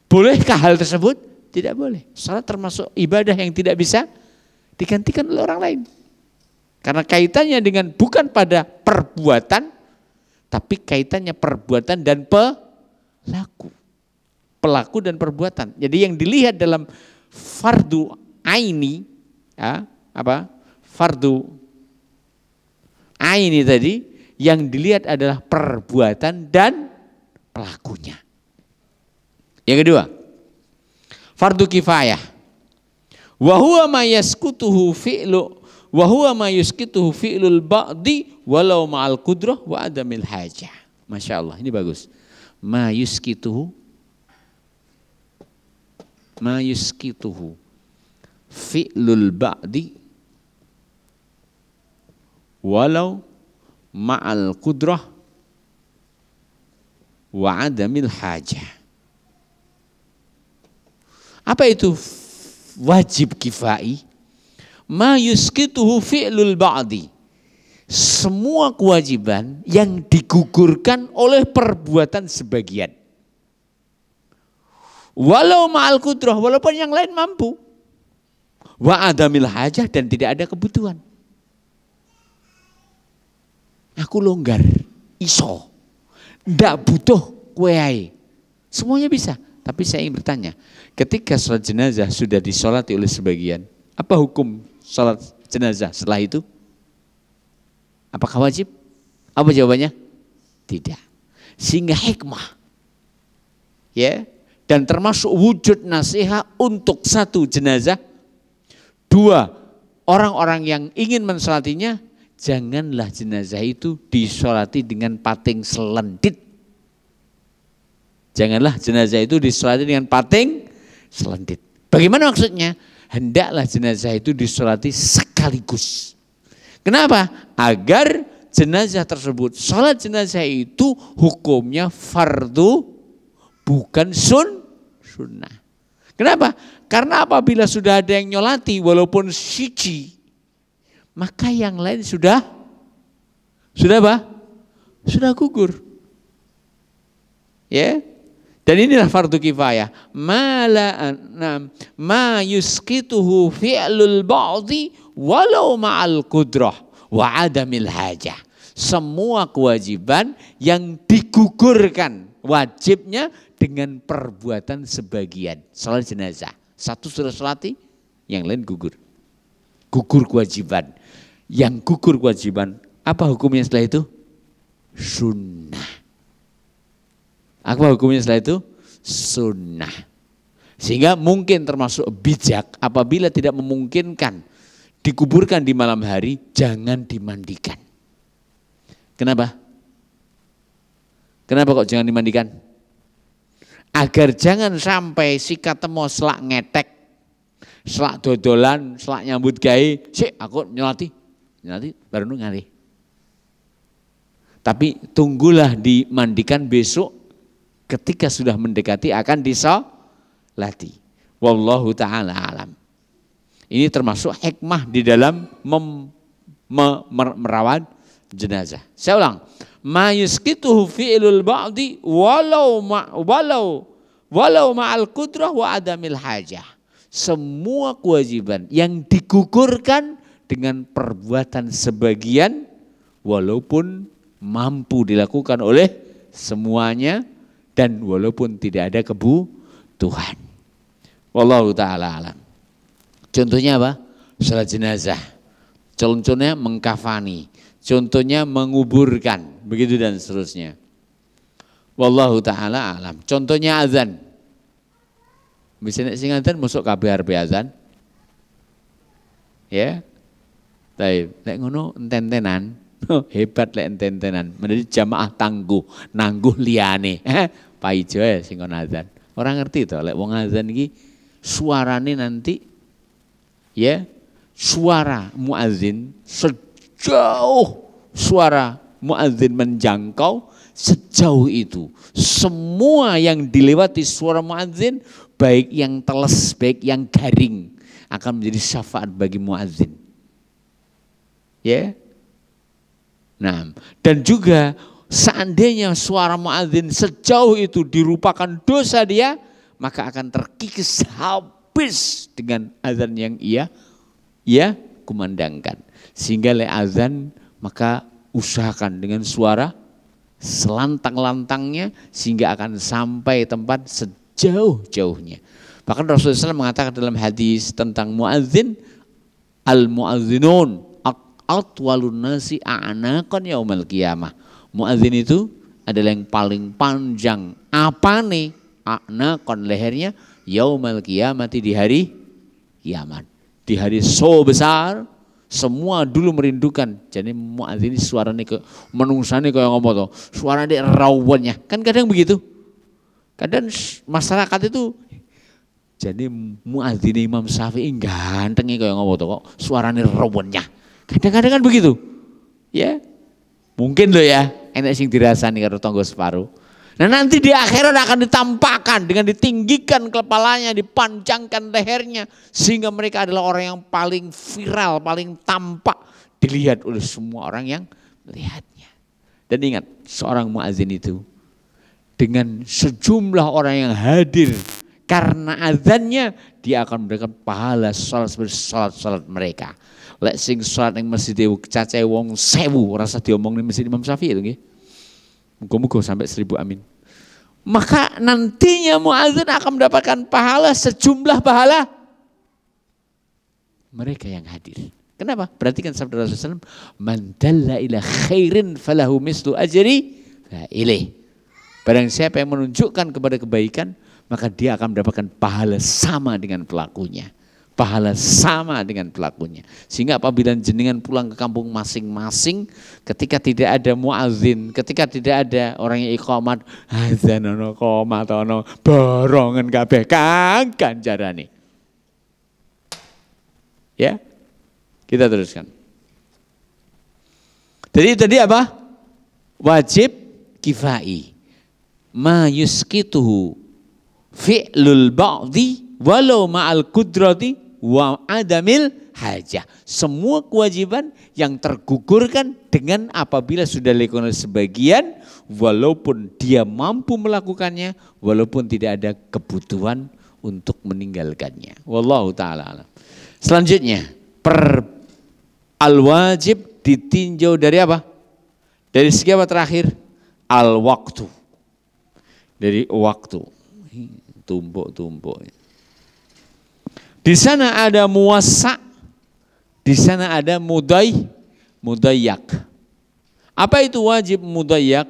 Bolehkah hal tersebut? Tidak boleh. Salat termasuk ibadah yang tidak bisa digantikan oleh orang lain. Karena kaitannya dengan bukan pada perbuatan, tapi kaitannya perbuatan dan pelaku. Pelaku dan perbuatan. Jadi yang dilihat dalam fardu aini, ya, apa? Fardu aini tadi, yang dilihat adalah perbuatan dan pelakunya. Yang kedua, fardu kifayah. Wa huwa ma yasqutuhu fi'lu wa huwa ma yusqituhu fi'lul ba'di walau ma'al qudrah wa adamil hajah. Masya Allah, ini bagus. Ma yusqituhu fi'lul ba'di walau ma'al qudrah wa adamil hajah. Apa itu wajib kifai? Ma yusqituhu fi'lul ba'di. Semua kewajiban yang digugurkan oleh perbuatan sebagian. Walau ma'al qudrah, walaupun yang lain mampu. Wa adamil hajah, dan tidak ada kebutuhan. Aku longgar, iso. Ndak butuh kueai. Semuanya bisa. Tapi saya ingin bertanya, ketika sholat jenazah sudah disolati oleh sebagian, apa hukum sholat jenazah setelah itu? Apakah wajib? Apa jawabannya? Tidak. Sehingga hikmah, ya, dan termasuk wujud nasihat untuk satu jenazah. Dua, orang-orang yang ingin mensolatinya, janganlah jenazah itu disolati dengan pating selendit. Janganlah jenazah itu disolati dengan pating selendit. Bagaimana maksudnya? Hendaklah jenazah itu disolati sekaligus. Kenapa? Agar jenazah tersebut, sholat jenazah itu hukumnya fardu, bukan sunnah. Kenapa? Karena apabila sudah ada yang nyolati walaupun siji, maka yang lain sudah apa? Sudah gugur. Ya. Dan inilah fardu kifayah. Ma yusqituhu fi'lul ba'di walau ma'al qudrah wa adamil hajah. Semua kewajiban yang digugurkan wajibnya dengan perbuatan sebagian. Salat jenazah, satu sudah selati, yang lain gugur. Gugur kewajiban. Yang gugur kewajiban, apa hukumnya setelah itu? Sunnah. Apa hukumnya setelah itu? Sunnah. Sehingga mungkin termasuk bijak apabila tidak memungkinkan dikuburkan di malam hari, jangan dimandikan. Kenapa? Kenapa kok jangan dimandikan? Agar jangan sampai sikat temo selak ngetek, selak dodolan, selak nyambut gawe, sik aku nyolati baru ngali. Tapi tunggulah dimandikan besok ketika sudah mendekati akan disolati. Wallahu ta'ala alam. Ini termasuk hikmah di dalam merawat jenazah. Saya ulang. Ma yusqituhu fi'lul ba'di walau ma'al qudrah wa adamil hajah. Semua kewajiban yang digugurkan dengan perbuatan sebagian walaupun mampu dilakukan oleh semuanya dan walaupun tidak ada kebutuhan. Wallahu ta'ala alam. Contohnya apa? Salat jenazah. Contohnya mengkafani. Contohnya menguburkan. Begitu dan seterusnya. Wallahu ta'ala alam. Contohnya azan. Bisa nek sing azan masuk kabeh arep azan. Ya. Tapi nek ngono enten-entenan. Hebat lek enten-entenan. Menjadi jamaah tangguh, nangguh liyane. Pak Ijo ya sing kon azan. Orang ngerti to lek wong azan iki suarane nanti ya suara muadzin sejauh suara muadzin menjangkau sejauh itu. Semua yang dilewati suara muadzin baik yang teles baik yang garing akan menjadi syafaat bagi muadzin. Ya. Nah, dan juga seandainya suara muadzin sejauh itu dirupakan dosa dia, maka akan terkikis habis dengan azan yang ia kumandangkan. Sehingga le azan maka usahakan dengan suara selantang-lantangnya sehingga akan sampai tempat sejauh-jauhnya. Bahkan Rasulullah SAW mengatakan dalam hadis tentang muadzin, al-muadzinun atwalun nasi a'naqan yaumal qiyamah. Muadzin itu adalah yang paling panjang apane a'naqan lehernya yaumal qiyamati di hari kiamat. Di hari so besar semua dulu merindukan. Jadi muadzin ini suaranya ke menungsane kayak ngomong toh. Suaranya rawannya. Kan kadang begitu. Kadang masyarakat itu jadi muadzin Imam Syafi'i gantengnya kayak ngomong toh kok suaranya rawannya. Kadang-kadang kan begitu. Ya. Mungkin loh ya, enak sing dirasani karo tangga separuh. Nah nanti di akhirat akan ditampakkan dengan ditinggikan kepalanya, dipanjangkan lehernya. Sehingga mereka adalah orang yang paling viral, paling tampak. Dilihat oleh semua orang yang melihatnya. Dan ingat, seorang muadzin itu dengan sejumlah orang yang hadir Karena azannya dia akan mendapatkan pahala salat seperti salat mereka. Lek sing salat ning masjid cacahe wong 1000 rasa diomong ning masjid Imam Syafi'i itu nggih. Muga-muga sampai 1000 amin. Maka nantinya muadzin akan mendapatkan pahala sejumlah pahala mereka yang hadir. Kenapa? Perhatikan sabda Rasulullah SAW, man dalla ila khairin falahu mislu ajri fa'ilih. Barang siapa yang menunjukkan kepada kebaikan, maka dia akan mendapatkan pahala sama dengan pelakunya. Pahala sama dengan pelakunya. Sehingga apabila jenengan pulang ke kampung masing-masing, ketika tidak ada muadzin, ketika tidak ada orang yang iqamat, azan ono qomat ono borongan kabeh kang ganjarane. Ya. Kita teruskan. Jadi tadi apa? Wajib kifai. Ma yuskituhu fi'lul ba'di walau ma'al kudrati wa adamil hajah. Semua kewajiban yang tergugurkan dengan apabila sudah dilakukan sebagian, walaupun dia mampu melakukannya, walaupun tidak ada kebutuhan untuk meninggalkannya. Wallahu ta'ala alam. Selanjutnya, al-wajib ditinjau dari apa? Dari segi apa terakhir? Al-waktu. Dari waktu. Tumpuk-tumpuk. Di sana ada muwassa, di sana ada mudayyak. Apa itu wajib mudayyak?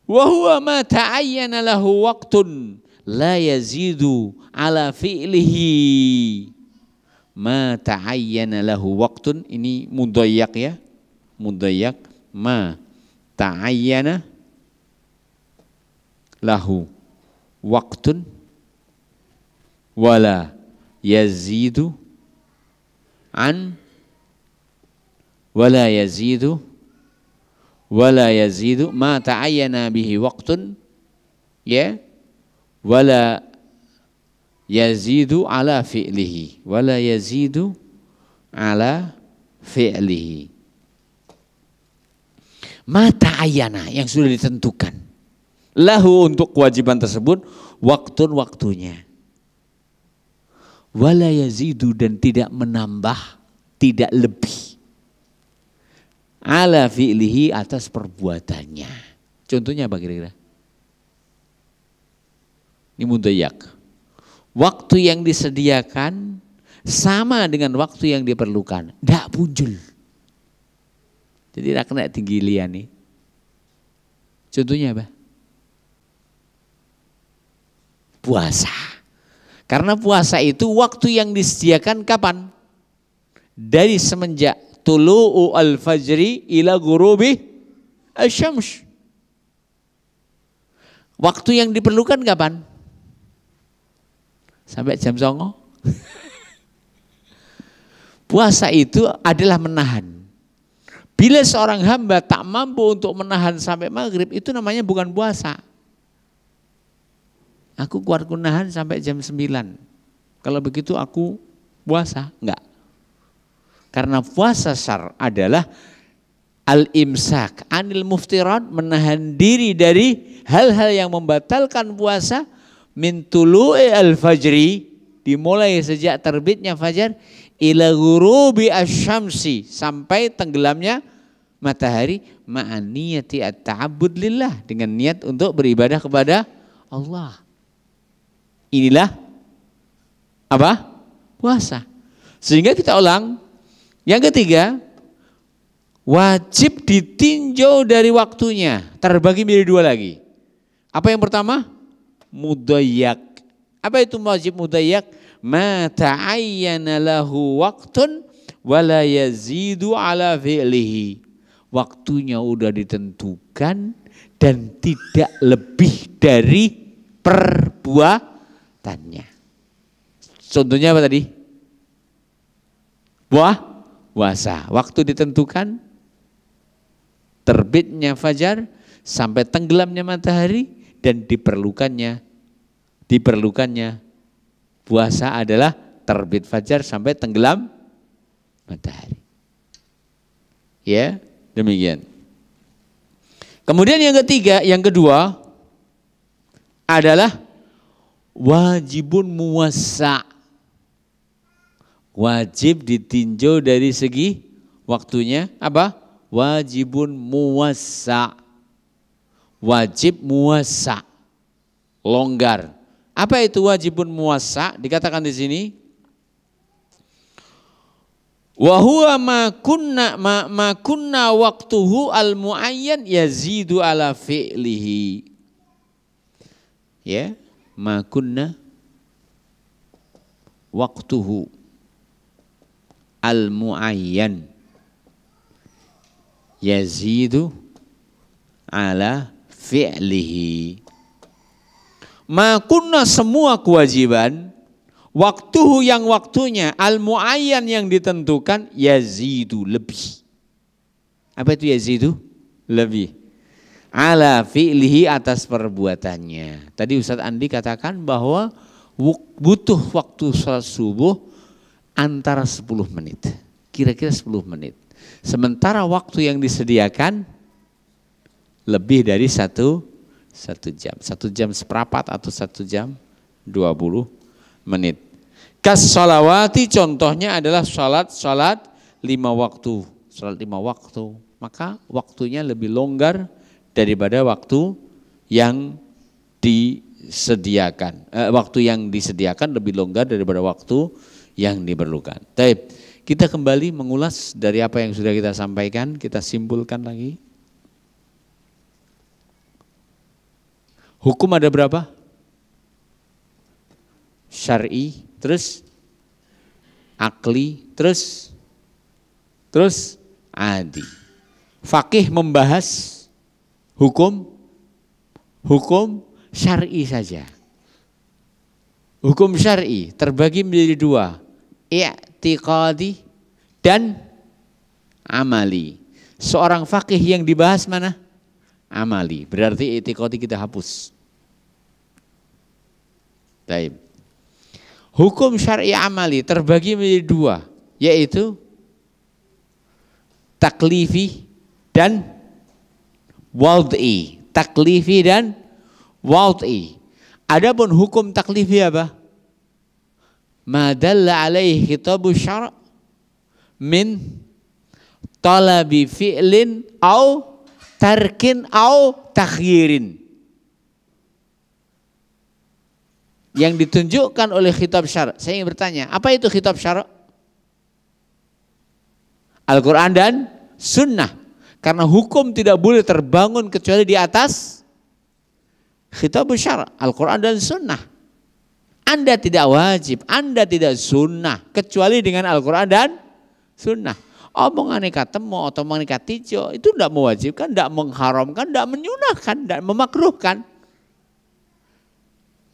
Wa huwa ma ta'ayyana lahu waqtun la yazidu ala fi'lihi. Ma ta'ayyana lahu waqtun, ini mudayyak ya. Mudayyak ma ta'ayyana lahu waqtun wala yazidu an wala yazidu ma ta'ayyana bihi waqtun ya wala yazidu ala fi'lihi wala yazidu ala fi'lihi. Ma ta'ayyana, yang sudah ditentukan, lahu, untuk kewajiban tersebut, waktunya. Wala yazidu, dan tidak menambah, tidak lebih, ala fi'lihi, atas perbuatannya. Contohnya apa kira-kira? Ini mudayyak. Waktu yang disediakan sama dengan waktu yang diperlukan, tidak muncul. Jadi tidak kena tinggi lian nih. Contohnya apa? Puasa. Karena puasa itu waktu yang disediakan kapan? Dari semenjak tulu'u al-fajri ila ghurubi asy-syams. Waktu yang diperlukan kapan? Sampai jam 09.00. Puasa itu adalah menahan. Bila seorang hamba tak mampu untuk menahan sampai maghrib, itu namanya bukan puasa. Aku kuat nahan sampai jam 9. Kalau begitu aku puasa? Enggak. Karena puasa syar adalah al-imsak anil muftirat, menahan diri dari hal-hal yang membatalkan puasa, min tulu'i al-fajri, dimulai sejak terbitnya fajar, ila ghurubi asy-syamsi, sampai tenggelamnya matahari, ma'aniyati at-ta'abbud lillah, dengan niat untuk beribadah kepada Allah. Inilah apa? Puasa. Sehingga kita ulang. Yang ketiga, wajib ditinjau dari waktunya, terbagi menjadi dua lagi. Apa yang pertama? Mudayyak. Apa itu wajib mudayyak? Ma ta'ayyana lahu waqtun wala yazidu ala fi'lihi. Waktunya udah ditentukan dan tidak lebih dari perbuatannya. Contohnya apa tadi? Puasa. Waktu ditentukan, terbitnya fajar sampai tenggelamnya matahari, dan diperlukannya puasa adalah terbit fajar sampai tenggelam matahari. Ya, demikian. Kemudian yang kedua adalah wajibun muwassa. Wajib ditinjau dari segi waktunya apa? Wajibun muwassa. Wajib muwassa. Longgar. Apa itu wajibun muwassa? Dikatakan di sini wa huwa ma kunna waqtuhu al muayyan yazidu ala fi'lihi. Ya, ma kunna waqtuhu al muayyan yazidu ala fi'lihi. Ma kunna semua kewajiban, waktuhu yang waktunya, al-muayyan yang ditentukan, yazidu lebih. Apa itu yazidu? Lebih. Ala fi'lihi atas perbuatannya. Tadi Ustadz Andi katakan bahwa butuh waktu salat subuh antara 10 menit. Kira-kira 10 menit. Sementara waktu yang disediakan lebih dari 1 jam. 1 jam seperempat atau 1 jam 20 menit. Kas sholawati contohnya adalah salat 5 waktu. Salat 5 waktu. Maka waktunya lebih longgar daripada waktu yang disediakan. Waktu yang disediakan lebih longgar daripada waktu yang diperlukan. Baik, kita kembali mengulas dari apa yang sudah kita sampaikan, kita simpulkan lagi. Hukum ada berapa? Syar'i, terus akli, terus adi. Fakih membahas hukum syar'i saja. Hukum syar'i terbagi menjadi 2, i'tiqadi dan amali. Seorang fakih yang dibahas mana? Amali, berarti i'tiqadi kita hapus. Baik. Hukum syar'i amali terbagi menjadi 2, yaitu taklifi dan wad'i. Taklifi dan wad'i. Adapun hukum taklifi apa? Ma dalla alaihi khitabu syara' min talabi fi'lin au tarkin au takhyirin. Yang ditunjukkan oleh khitab syara'. Saya ingin bertanya, apa itu khitab syara'? Al-Quran dan sunnah. Karena hukum tidak boleh terbangun kecuali di atas khitab syara', Al-Quran dan sunnah. Anda tidak wajib, Anda tidak sunnah kecuali dengan Al-Quran dan sunnah. Omongan ketemu atau omongan katijo itu tidak mewajibkan, tidak mengharamkan, tidak menyunahkan, tidak memakruhkan.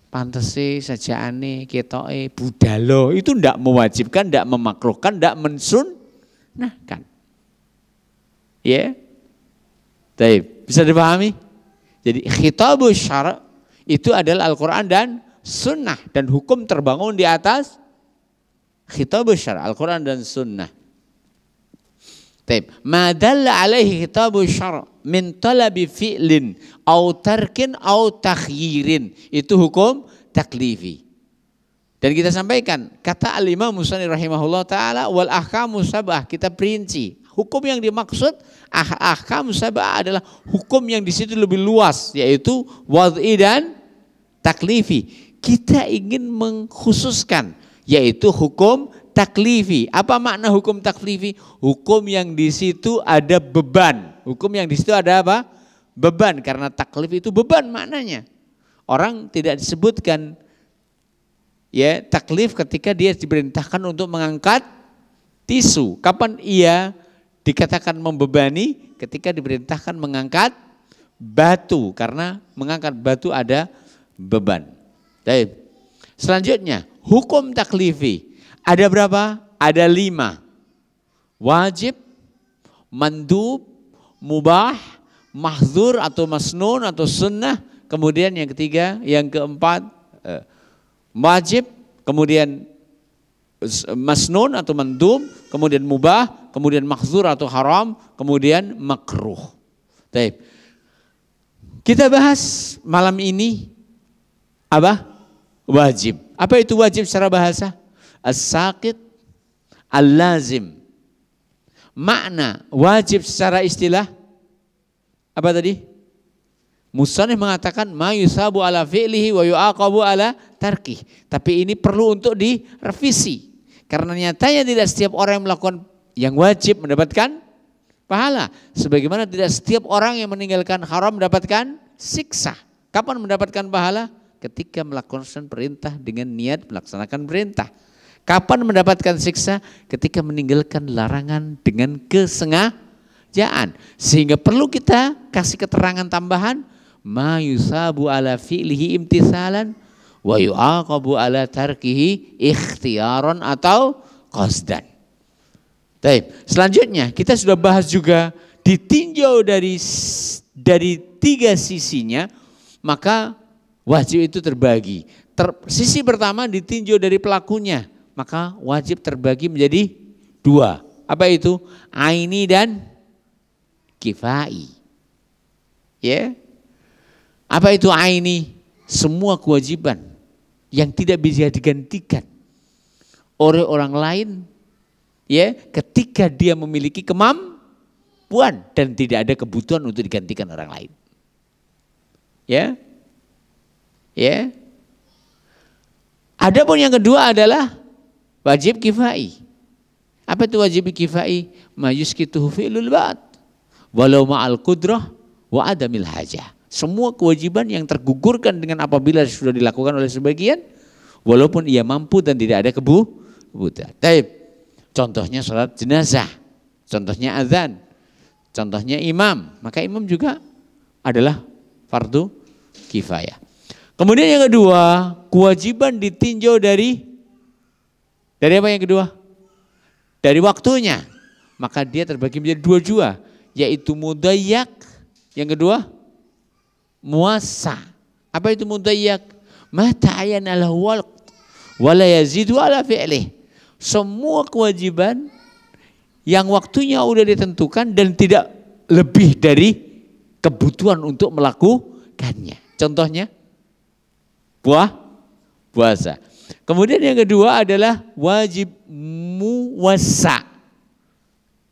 Pantesi saja aneh, ketoe, budalo itu tidak mewajibkan, tidak memakruhkan, tidak mensunnahkan. Ya, baik, bisa dipahami? Jadi khitabus syara' itu adalah Al-Quran dan sunnah, dan hukum terbangun di atas khitabus syara', Al-Quran dan sunnah. Baik, ma dalla alaihi khitabus syara' min talabi fi'lin au tarkin au takhyirin, itu hukum taklifi. Dan kita sampaikan kata al-Imam Musani rahimahullah taala wal ahkamu sab'ah, kita perinci hukum yang dimaksud ahkam sab'ah adalah hukum yang di situ lebih luas, yaitu wad'i dan taklifi. Kita ingin mengkhususkan yaitu hukum taklifi. Apa makna hukum taklifi? Hukum yang di situ ada beban. Hukum yang di situ ada apa? Beban, karena taklif itu beban maknanya. Orang tidak disebutkan ya taklif ketika dia diperintahkan untuk mengangkat tisu. Kapan ia dikatakan membebani? Ketika diperintahkan mengangkat batu, karena mengangkat batu ada beban. Baik. Selanjutnya, hukum taklifi ada berapa? Ada 5. Wajib, mandub, mubah, mahdzur atau masnun atau sunnah. Kemudian yang ketiga, yang keempat wajib, kemudian masnun atau mandub, kemudian mubah, kemudian mahdzur atau haram, kemudian makruh. Baik. Kita bahas malam ini apa? wajib. Apa itu wajib secara bahasa? As-saqit al-lazim. Makna wajib secara istilah apa tadi? Musannif mengatakan ma yusabu ala fi'lihi wa yu'aqabu ala tarkih. Tapi ini perlu untuk direvisi. Karena nyatanya tidak setiap orang yang melakukan yang wajib mendapatkan pahala. Sebagaimana tidak setiap orang yang meninggalkan haram mendapatkan siksa. Kapan mendapatkan pahala? Ketika melakukan perintah dengan niat melaksanakan perintah. Kapan mendapatkan siksa? Ketika meninggalkan larangan dengan kesengajaan. Sehingga perlu kita kasih keterangan tambahan. Ma yusabu ala fi'lihi imtisalan wa yu'aqabu ala tarkihi ikhtiaran atau qasdan. Baik, selanjutnya kita sudah bahas juga ditinjau dari tiga sisinya, maka wajib itu terbagi. Sisi pertama ditinjau dari pelakunya, maka wajib terbagi menjadi dua. Apa itu? Aini dan kifai. Ya. Apa itu aini? Semua kewajiban yang tidak bisa digantikan oleh orang lain, ya, ketika dia memiliki kemampuan dan tidak ada kebutuhan untuk digantikan orang lain. Ya. Ya. Adapun yang kedua adalah wajib kifai. Apa itu wajib kifai? Ma yuskituhu fi'lul ba'd walau ma'al qudrah wa adamil hajah. Semua kewajiban yang tergugurkan dengan apabila sudah dilakukan oleh sebagian, walaupun ia mampu dan tidak ada kebutuhan. Taib. Contohnya salat jenazah, contohnya azan, contohnya imam. Maka imam juga adalah fardu kifayah. Kemudian yang kedua, kewajiban ditinjau dari apa yang kedua? Dari waktunya. Maka dia terbagi menjadi dua, yaitu mudayyak. Yang kedua, muasa. Apa itu mudayyak? Ma ta'ayyana lahu waqt wa la yazidu ala fi'lih. Semua kewajiban yang waktunya udah ditentukan dan tidak lebih dari kebutuhan untuk melakukannya. Contohnya puasa. Kemudian yang kedua adalah wajib muwassa.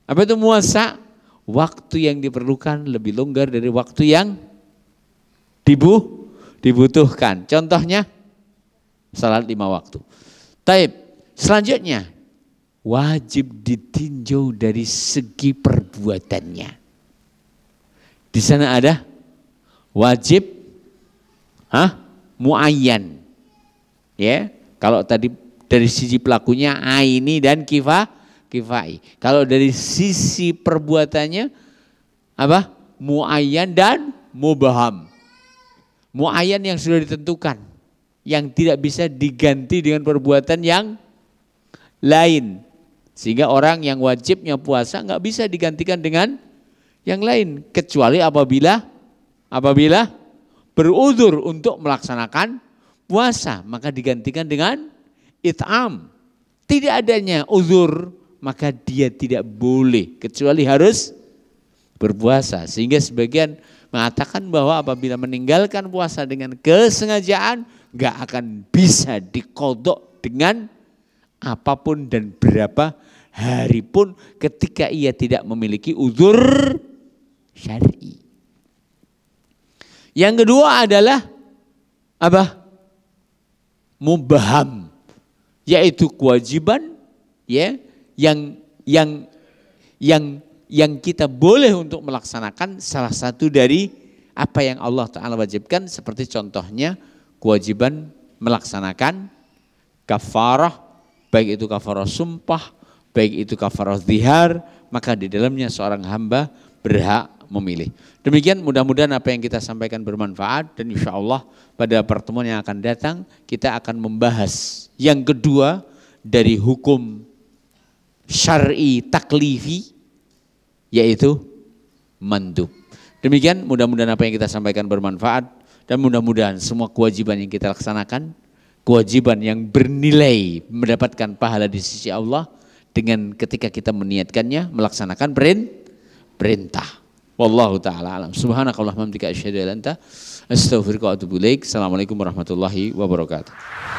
Apa itu muwassa? Waktu yang diperlukan lebih longgar dari waktu yang dibutuhkan. Contohnya salat 5 waktu. Taib. Selanjutnya wajib ditinjau dari segi perbuatannya. Di sana ada wajib muayyan. Ya, kalau tadi dari sisi pelakunya aini dan kifai. Kalau dari sisi perbuatannya apa? Muayyan dan mubaham. Muayyan yang sudah ditentukan, yang tidak bisa diganti dengan perbuatan yang lain. Sehingga orang yang wajibnya puasa nggak bisa digantikan dengan yang lain. Kecuali apabila beruzur untuk melaksanakan puasa, maka digantikan dengan it'am. Tidak adanya uzur, maka dia tidak boleh, kecuali harus berpuasa. Sehingga sebagian mengatakan bahwa apabila meninggalkan puasa dengan kesengajaan, nggak akan bisa dikodok dengan apapun dan berapa hari pun ketika ia tidak memiliki uzur syar'i. Yang kedua adalah apa? Mubaham, yaitu kewajiban ya yang kita boleh untuk melaksanakan salah satu dari apa yang Allah Ta'ala wajibkan, seperti contohnya kewajiban melaksanakan kafarah, baik itu kafarah sumpah, baik itu kafarah zihar, maka di dalamnya seorang hamba berhak memilih. Demikian, mudah-mudahan apa yang kita sampaikan bermanfaat, dan insya Allah pada pertemuan yang akan datang kita akan membahas yang kedua dari hukum syar'i taklifi, yaitu mandub. Demikian, mudah-mudahan apa yang kita sampaikan bermanfaat, dan mudah-mudahan semua kewajiban yang kita laksanakan, kewajiban yang bernilai mendapatkan pahala di sisi Allah, dengan ketika kita meniatkannya melaksanakan perintah. Wallahu taala alam. Subhanakallahumma wa bihamdika asyhadu an la ilaha illa anta astaghfiruka wa atubu ilaik. Assalamualaikum warahmatullahi wabarakatuh.